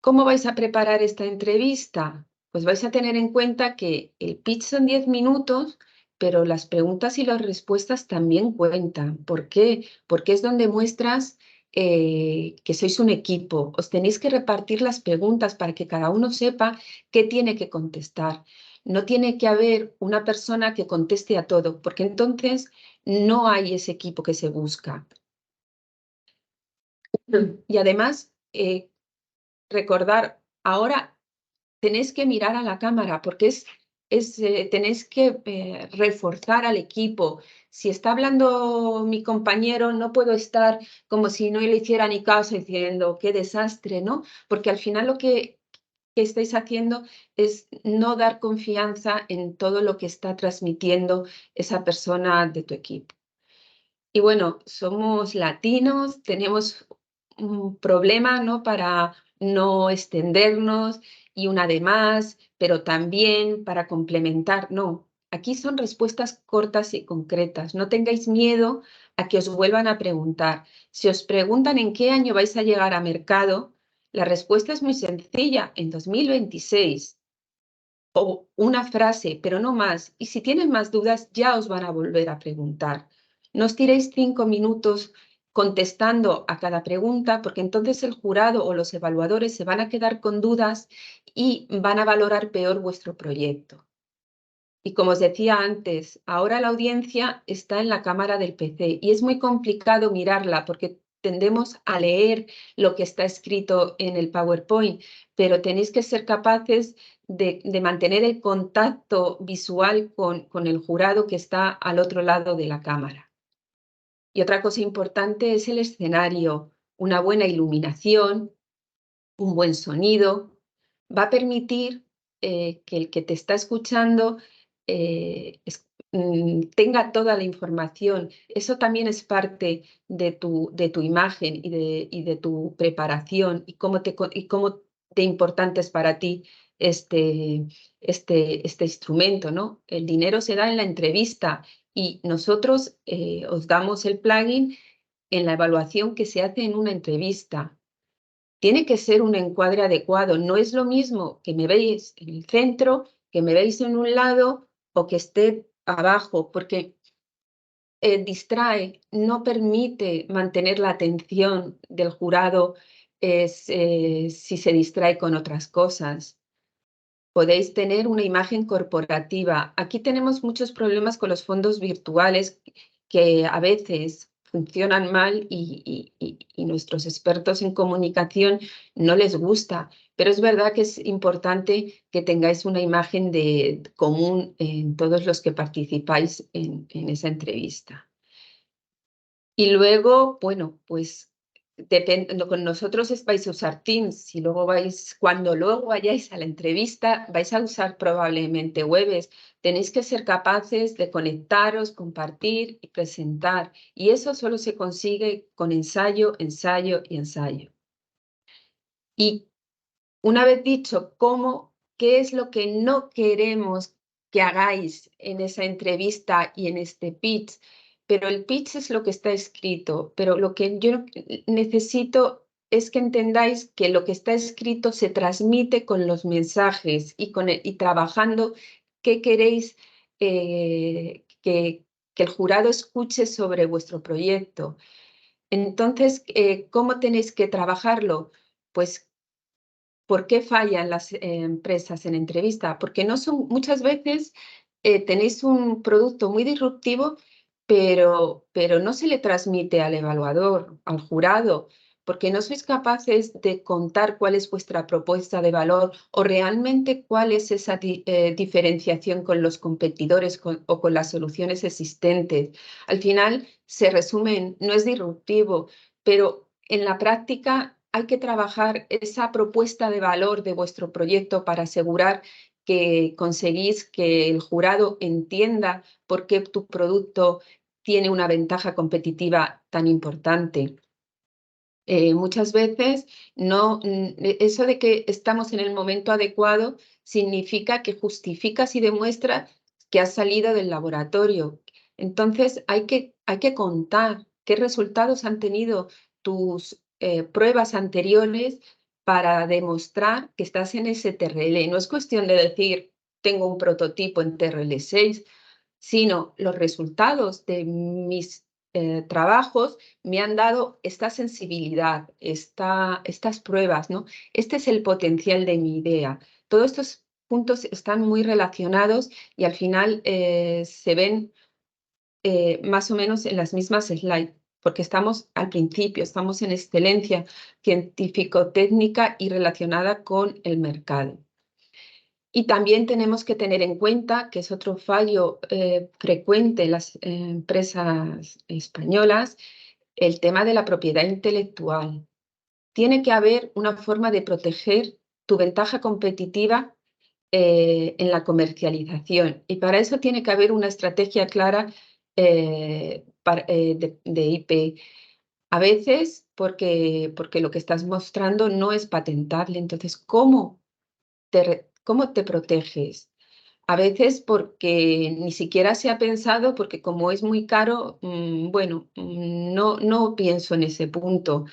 ¿Cómo vais a preparar esta entrevista? Pues vais a tener en cuenta que el pitch son 10 minutos, pero las preguntas y las respuestas también cuentan. ¿Por qué? Porque es donde muestras que sois un equipo. Os tenéis que repartir las preguntas para que cada uno sepa qué tiene que contestar. No tiene que haber una persona que conteste a todo, porque entonces no hay ese equipo que se busca. Y además, recordar, ahora tenéis que mirar a la cámara porque tenéis que reforzar al equipo. Si está hablando mi compañero, no puedo estar como si no le hiciera ni caso diciendo qué desastre, ¿no? Porque al final lo que estáis haciendo es no dar confianza en todo lo que está transmitiendo esa persona de tu equipo. Y bueno, somos latinos, tenemos un problema, ¿no? Para no extendernos y una de más, pero también para complementar. No, aquí son respuestas cortas y concretas. No tengáis miedo a que os vuelvan a preguntar. Si os preguntan en qué año vais a llegar a mercado, la respuesta es muy sencilla, en 2026. O una frase, pero no más. Y si tienen más dudas, ya os van a volver a preguntar. No os tiréis 5 minutos contestando a cada pregunta, porque entonces el jurado o los evaluadores se van a quedar con dudas y van a valorar peor vuestro proyecto. Y como os decía antes, ahora la audiencia está en la cámara del PC y es muy complicado mirarla porque tendemos a leer lo que está escrito en el PowerPoint, pero tenéis que ser capaces de mantener el contacto visual con el jurado que está al otro lado de la cámara. Y otra cosa importante es el escenario, una buena iluminación, un buen sonido, va a permitir que el que te está escuchando tenga toda la información. Eso también es parte de tu imagen y de tu preparación y cómo de importante es para ti este instrumento, ¿no? El dinero se da en la entrevista y nosotros os damos el plugin en la evaluación que se hace en una entrevista. Tiene que ser un encuadre adecuado. No es lo mismo que me veis en el centro, que me veis en un lado o que esté abajo, porque distrae, no permite mantener la atención del jurado si se distrae con otras cosas. Podéis tener una imagen corporativa. Aquí tenemos muchos problemas con los fondos virtuales que a veces funcionan mal y nuestros expertos en comunicación no les gusta, pero es verdad que es importante que tengáis una imagen común en todos los que participáis en esa entrevista. Y luego, bueno, pues con nosotros vais a usar Teams y luego cuando luego vayáis a la entrevista, vais a usar probablemente Webex. Tenéis que ser capaces de conectaros, compartir y presentar. Y eso solo se consigue con ensayo, ensayo y ensayo. Y una vez dicho qué es lo que no queremos que hagáis en esa entrevista y en este pitch, pero el pitch es lo que está escrito, pero lo que yo necesito es que entendáis que lo que está escrito se transmite con los mensajes y trabajando qué queréis que el jurado escuche sobre vuestro proyecto. Entonces, ¿cómo tenéis que trabajarlo? Pues, ¿por qué fallan las empresas en entrevista? Porque muchas veces tenéis un producto muy disruptivo, pero no se le transmite al evaluador, al jurado, porque no sois capaces de contar cuál es vuestra propuesta de valor o realmente cuál es esa diferenciación con los competidores o con las soluciones existentes. Al final se resumen, no es disruptivo, pero en la práctica hay que trabajar esa propuesta de valor de vuestro proyecto para asegurar que conseguís que el jurado entienda por qué tu producto tiene una ventaja competitiva tan importante. Muchas veces eso de que estamos en el momento adecuado significa que justificas y demuestras que has salido del laboratorio. Entonces hay que contar qué resultados han tenido tus pruebas anteriores para demostrar que estás en ese TRL. No es cuestión de decir, tengo un prototipo en TRL 6. sino los resultados de mis trabajos me han dado esta sensibilidad, estas pruebas, ¿no? Este es el potencial de mi idea. Todos estos puntos están muy relacionados y al final se ven más o menos en las mismas slides, porque estamos al principio, estamos en excelencia científico-técnica y relacionada con el mercado. Y también tenemos que tener en cuenta, que es otro fallo frecuente en las empresas españolas, el tema de la propiedad intelectual. Tiene que haber una forma de proteger tu ventaja competitiva en la comercialización. Y para eso tiene que haber una estrategia clara de IP. A veces porque lo que estás mostrando no es patentable. Entonces, ¿cómo te proteges? A veces porque ni siquiera se ha pensado, porque como es muy caro, bueno, no pienso en ese punto.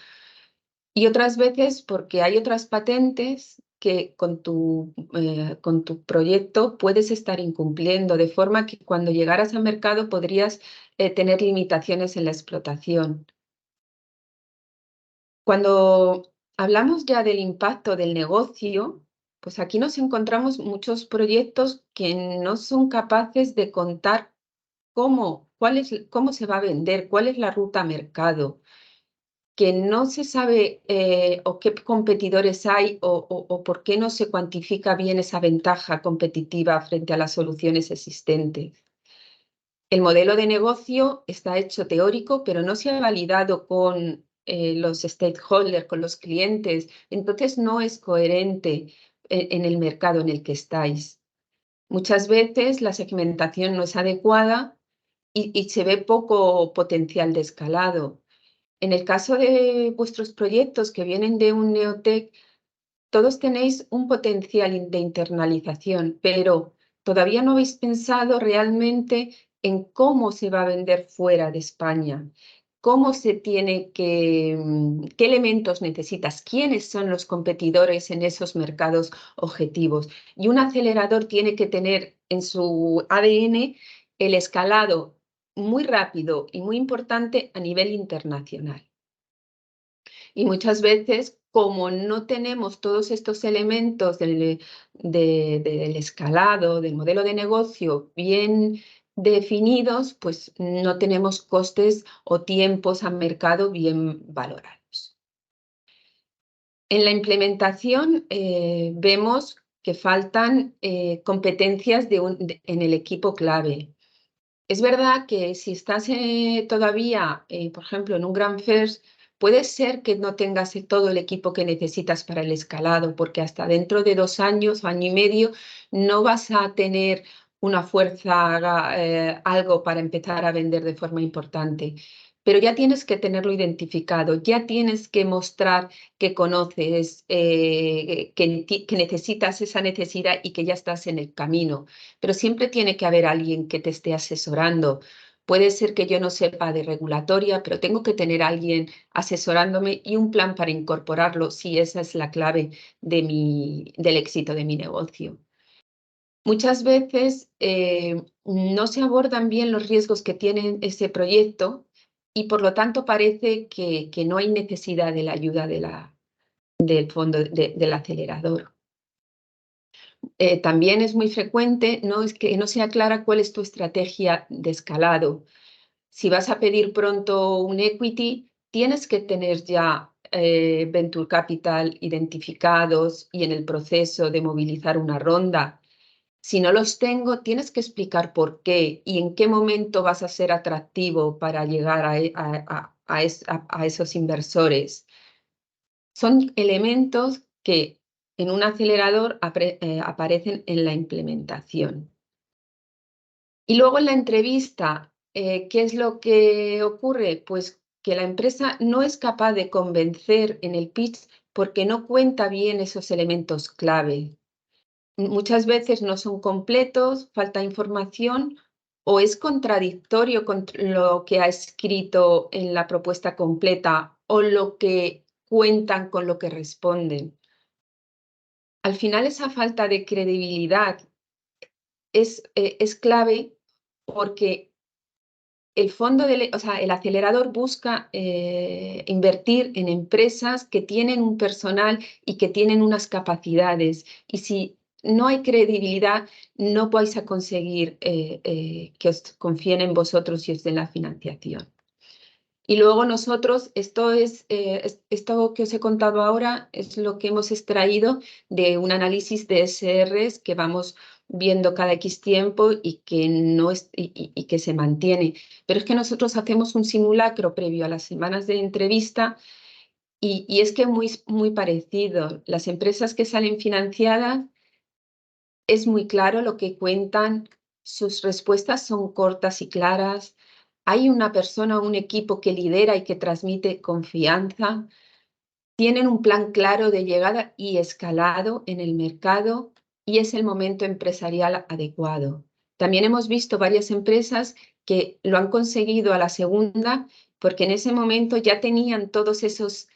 Y otras veces porque hay otras patentes que con tu proyecto puedes estar incumpliendo, de forma que cuando llegaras al mercado podrías tener limitaciones en la explotación. Cuando hablamos ya del impacto del negocio, pues aquí nos encontramos muchos proyectos que no son capaces de contar cómo se va a vender, cuál es la ruta a mercado, que no se sabe o qué competidores hay o por qué no se cuantifica bien esa ventaja competitiva frente a las soluciones existentes. El modelo de negocio está hecho teórico, pero no se ha validado con los stakeholders, con los clientes, entonces no es coherente en el mercado en el que estáis. Muchas veces la segmentación no es adecuada y se ve poco potencial de escalado. En el caso de vuestros proyectos que vienen de un neotec, todos tenéis un potencial de internalización, pero todavía no habéis pensado realmente en cómo se va a vender fuera de España, cómo se tiene qué elementos necesitas, quiénes son los competidores en esos mercados objetivos. Y un acelerador tiene que tener en su ADN el escalado muy rápido y muy importante a nivel internacional. Y muchas veces, como no tenemos todos estos elementos del escalado, del modelo de negocio bien definidos, pues no tenemos costes o tiempos a mercado bien valorados. En la implementación vemos que faltan competencias en el equipo clave. Es verdad que si estás todavía, por ejemplo, en un Grand First, puede ser que no tengas todo el equipo que necesitas para el escalado, porque hasta dentro de 2 años o año y medio no vas a tener una fuerza, algo para empezar a vender de forma importante. Pero ya tienes que tenerlo identificado, ya tienes que mostrar que conoces, que necesitas esa necesidad y que ya estás en el camino. Pero siempre tiene que haber alguien que te esté asesorando. Puede ser que yo no sepa de regulatoria, pero tengo que tener a alguien asesorándome y un plan para incorporarlo, si esa es la clave del éxito de mi negocio. Muchas veces no se abordan bien los riesgos que tiene ese proyecto y por lo tanto parece que no hay necesidad de la ayuda del fondo del acelerador. También es muy frecuente es que no sea clara cuál es tu estrategia de escalado. Si vas a pedir pronto un equity, tienes que tener ya Venture Capital identificados y en el proceso de movilizar una ronda. Si no los tengo, tienes que explicar por qué y en qué momento vas a ser atractivo para llegar a esos inversores. Son elementos que en un acelerador aparecen en la implementación. Y luego en la entrevista, ¿qué es lo que ocurre? Pues que la empresa no es capaz de convencer en el pitch porque no cuenta bien esos elementos clave. Muchas veces no son completos, falta información o es contradictorio con lo que ha escrito en la propuesta completa o lo que cuentan con lo que responden. Al final esa falta de credibilidad es clave porque el el acelerador busca invertir en empresas que tienen un personal y que tienen unas capacidades. Y si no hay credibilidad, no vais a conseguir que os confíen en vosotros y os den la financiación. Y luego nosotros, esto que os he contado ahora es lo que hemos extraído de un análisis de SRs que vamos viendo cada X tiempo y que se mantiene. Pero es que nosotros hacemos un simulacro previo a las semanas de entrevista y es que es muy parecido. Las empresas que salen financiadas es muy claro lo que cuentan, sus respuestas son cortas y claras. Hay una persona, un equipo que lidera y que transmite confianza. Tienen un plan claro de llegada y escalado en el mercado y es el momento empresarial adecuado. También hemos visto varias empresas que lo han conseguido a la segunda porque en ese momento ya tenían todos esos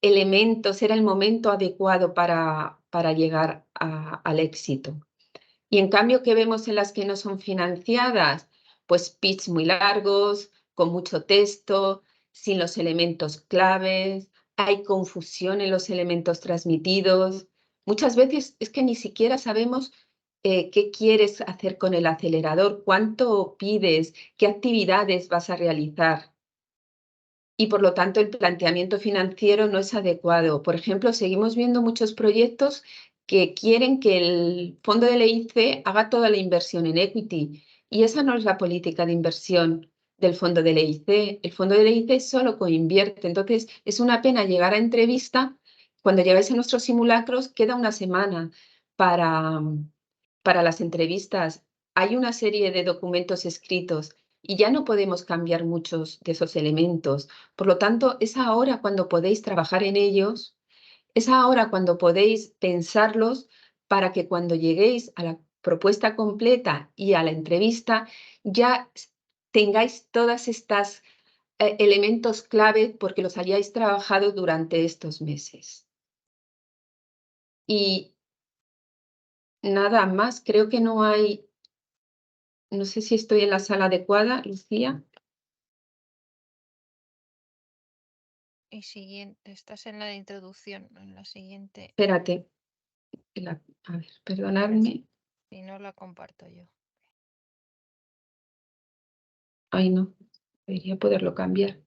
elementos, era el momento adecuado para llegar al éxito. Y en cambio, ¿qué vemos en las que no son financiadas? Pues pitch muy largos, con mucho texto, sin los elementos claves, hay confusión en los elementos transmitidos. Muchas veces es que ni siquiera sabemos qué quieres hacer con el acelerador, cuánto pides, qué actividades vas a realizar. Y por lo tanto el planteamiento financiero no es adecuado. Por ejemplo, seguimos viendo muchos proyectos que quieren que el fondo del EIC haga toda la inversión en equity y esa no es la política de inversión del fondo del EIC. El fondo del EIC solo coinvierte. Entonces es una pena llegar a entrevista. Cuando llegáis a nuestros simulacros queda una semana para las entrevistas. Hay una serie de documentos escritos y ya no podemos cambiar muchos de esos elementos. Por lo tanto, es ahora cuando podéis trabajar en ellos, es ahora cuando podéis pensarlos para que cuando lleguéis a la propuesta completa y a la entrevista ya tengáis todas estas elementos clave porque los hayáis trabajado durante estos meses. Y nada más, creo que no hay. No sé si estoy en la sala adecuada, Lucía. Y siguiente, estás en la de introducción, en la siguiente. Espérate. A ver, perdonadme. Si no, la comparto yo. Ay, no. Debería poderlo cambiar.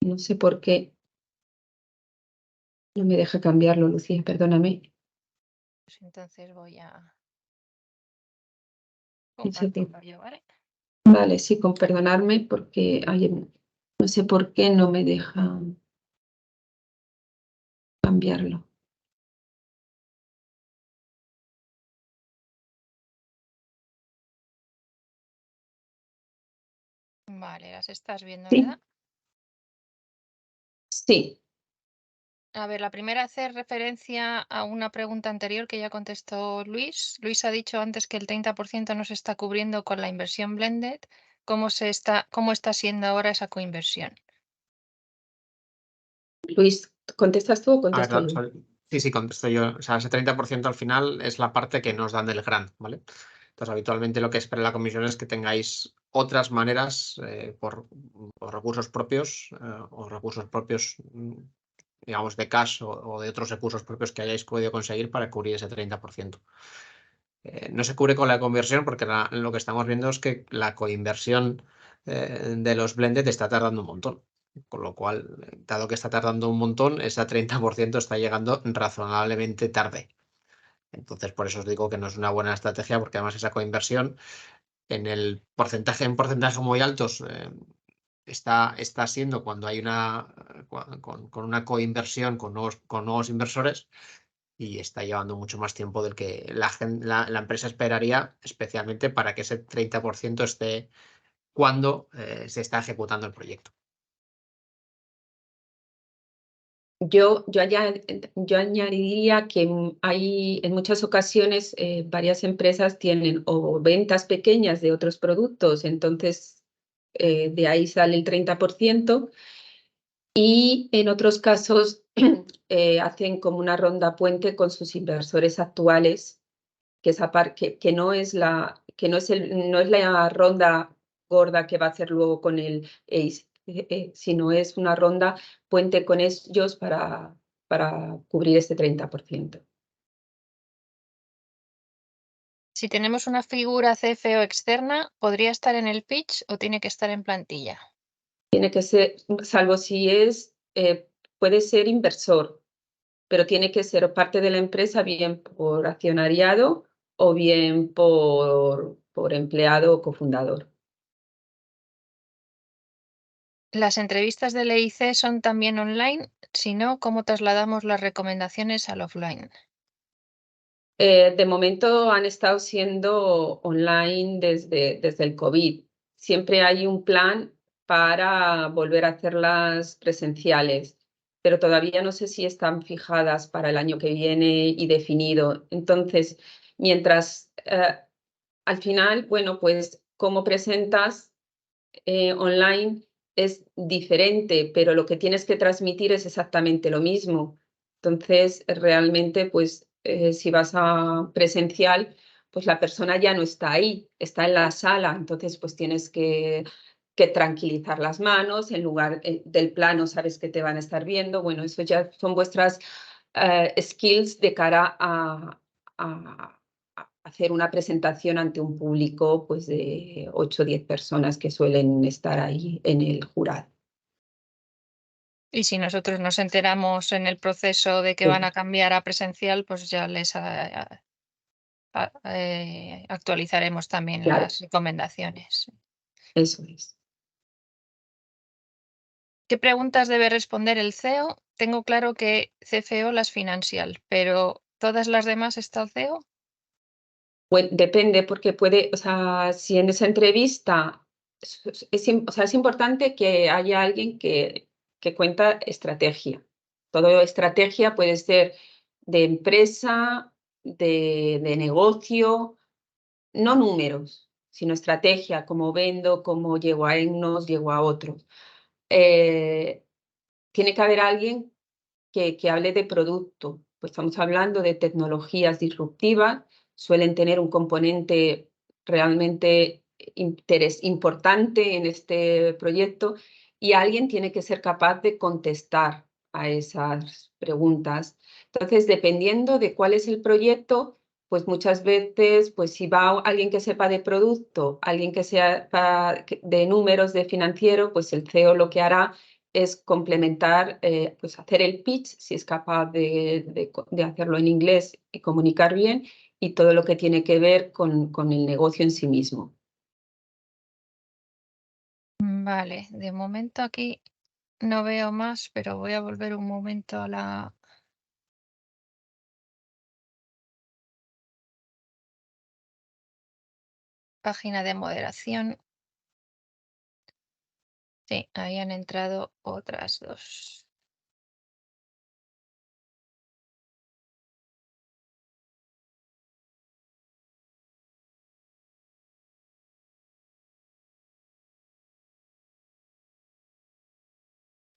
No sé por qué no me deja cambiarlo, Lucía, perdóname. Pues entonces voy a No sé compartirlo yo, ¿vale? Vale, sí, con perdonarme porque no sé por qué no me deja cambiarlo. Vale, las estás viendo, Sí. ¿verdad? Sí. A ver, la primera hace referencia a una pregunta anterior que ya contestó Luis. Luis ha dicho antes que el 30% no se está cubriendo con la inversión blended. ¿Cómo está siendo ahora esa coinversión? Luis, ¿contestas tú o contesto yo? Sí, contesto yo. O sea, ese 30% al final es la parte que nos dan del grant, ¿vale? Entonces, habitualmente lo que espera la comisión es que tengáis otras maneras por recursos propios o recursos propios, digamos, de cash o de otros recursos propios que hayáis podido conseguir para cubrir ese 30%. No se cubre con la conversión porque lo que estamos viendo es que la coinversión de los blended está tardando un montón. Con lo cual, dado que está tardando un montón, ese 30% está llegando razonablemente tarde. Entonces, por eso os digo que no es una buena estrategia, porque además esa coinversión en porcentajes muy altos está siendo cuando hay con una coinversión con nuevos inversores y está llevando mucho más tiempo del que la empresa esperaría, especialmente para que ese 30% esté cuando se está ejecutando el proyecto. Yo añadiría que hay en muchas ocasiones varias empresas tienen o ventas pequeñas de otros productos, entonces de ahí sale el 30%, y en otros casos hacen como una ronda puente con sus inversores actuales, que no es la ronda gorda que va a hacer luego con el ACE, sino es una ronda puente con ellos para cubrir este 30%. Si tenemos una figura CFO externa, ¿podría estar en el pitch o tiene que estar en plantilla? Tiene que ser, salvo si puede ser inversor, pero tiene que ser parte de la empresa, bien por accionariado o bien por empleado o cofundador. ¿Las entrevistas del EIC son también online? Si no, ¿cómo trasladamos las recomendaciones al offline? De momento han estado siendo online desde el COVID. Siempre hay un plan para volver a hacerlas presenciales, pero todavía no sé si están fijadas para el año que viene y definido. Entonces, mientras al final, bueno, pues cómo presentas online es diferente, pero lo que tienes que transmitir es exactamente lo mismo. Entonces, realmente, pues si vas a presencial, pues la persona ya no está ahí, está en la sala. Entonces, pues tienes que tranquilizar las manos, en lugar del plano sabes que te van a estar viendo. Bueno, eso ya son vuestras skills de cara a hacer una presentación ante un público pues, de 8 o 10 personas que suelen estar ahí en el jurado. Y si nosotros nos enteramos en el proceso de que van a cambiar a presencial, pues ya les actualizaremos también Claro. las recomendaciones. Eso es. ¿Qué preguntas debe responder el CEO? Tengo claro que CFO las financial, pero ¿todas las demás está el CEO? Pues depende, porque puede, o sea, si en esa entrevista es importante que haya alguien que cuenta estrategia. Toda estrategia puede ser de empresa, de negocio, no números, sino estrategia, cómo vendo, cómo llego a unos, llego a otros. Tiene que haber alguien que hable de producto. Pues estamos hablando de tecnologías disruptivas, suelen tener un componente realmente importante en este proyecto y alguien tiene que ser capaz de contestar a esas preguntas. Entonces, dependiendo de cuál es el proyecto, pues muchas veces, pues si va alguien que sepa de producto, alguien que sepa de números, de financiero, pues el CEO lo que hará es complementar, pues hacer el pitch, si es capaz de hacerlo en inglés y comunicar bien, y todo lo que tiene que ver con el negocio en sí mismo. Vale, de momento aquí no veo más, pero voy a volver un momento a la página de moderación. Sí, ahí han entrado otras dos.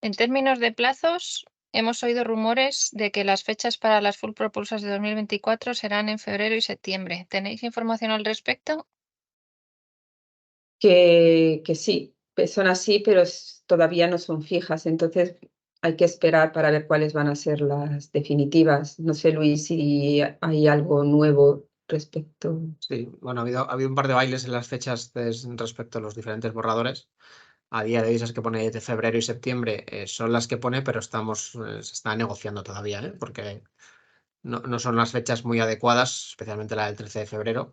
En términos de plazos, hemos oído rumores de que las fechas para las Full Propulsors de 2024 serán en febrero y septiembre. ¿Tenéis información al respecto? Que sí, son así, pero todavía no son fijas, entonces hay que esperar para ver cuáles van a ser las definitivas. No sé, Luis, si hay algo nuevo respecto. Sí, bueno, ha habido un par de bailes en las fechas respecto a los diferentes borradores. A día de hoy esas que pone de febrero y septiembre son las que pone, pero se está negociando todavía, porque no son las fechas muy adecuadas, especialmente la del 13 de febrero.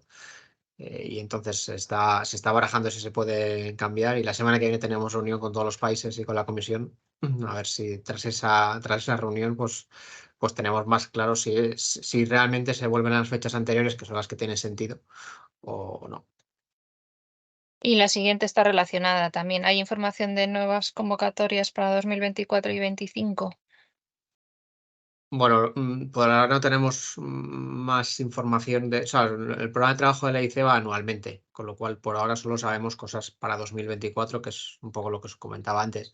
Y entonces se está barajando si se puede cambiar, y la semana que viene tenemos reunión con todos los países y con la comisión, a ver si tras esa reunión pues tenemos más claro si realmente se vuelven a las fechas anteriores, que son las que tienen sentido, o no. Y la siguiente está relacionada también. ¿Hay información de nuevas convocatorias para 2024 y 2025? Bueno, por ahora no tenemos más información o sea, el programa de trabajo de la IC va anualmente, con lo cual por ahora solo sabemos cosas para 2024, que es un poco lo que os comentaba antes.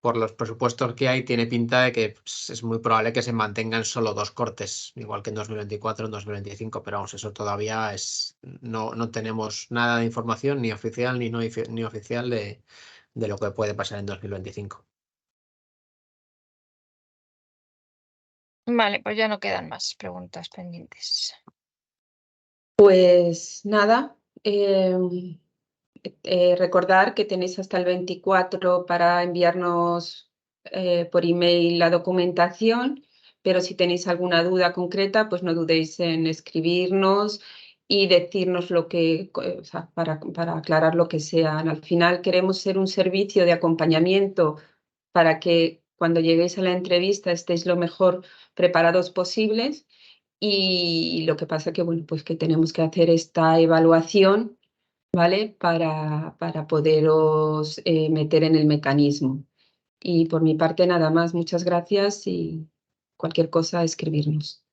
por los presupuestos que hay, tiene pinta de que pues, es muy probable que se mantengan solo 2 cortes, igual que en 2024 o en 2025, pero vamos, eso todavía no tenemos nada de información, ni oficial ni ni oficial de lo que puede pasar en 2025. Vale, pues ya no quedan más preguntas pendientes. Pues nada, recordar que tenéis hasta el 24 para enviarnos por email la documentación, pero si tenéis alguna duda concreta, pues no dudéis en escribirnos y decirnos lo que, o sea, para aclarar lo que sea. Al final queremos ser un servicio de acompañamiento para que cuando lleguéis a la entrevista estéis lo mejor preparados posibles. Y lo que pasa que, bueno, pues que tenemos que hacer esta evaluación, ¿vale? Para poderos meter en el mecanismo. Y por mi parte nada más, muchas gracias y cualquier cosa escribirnos.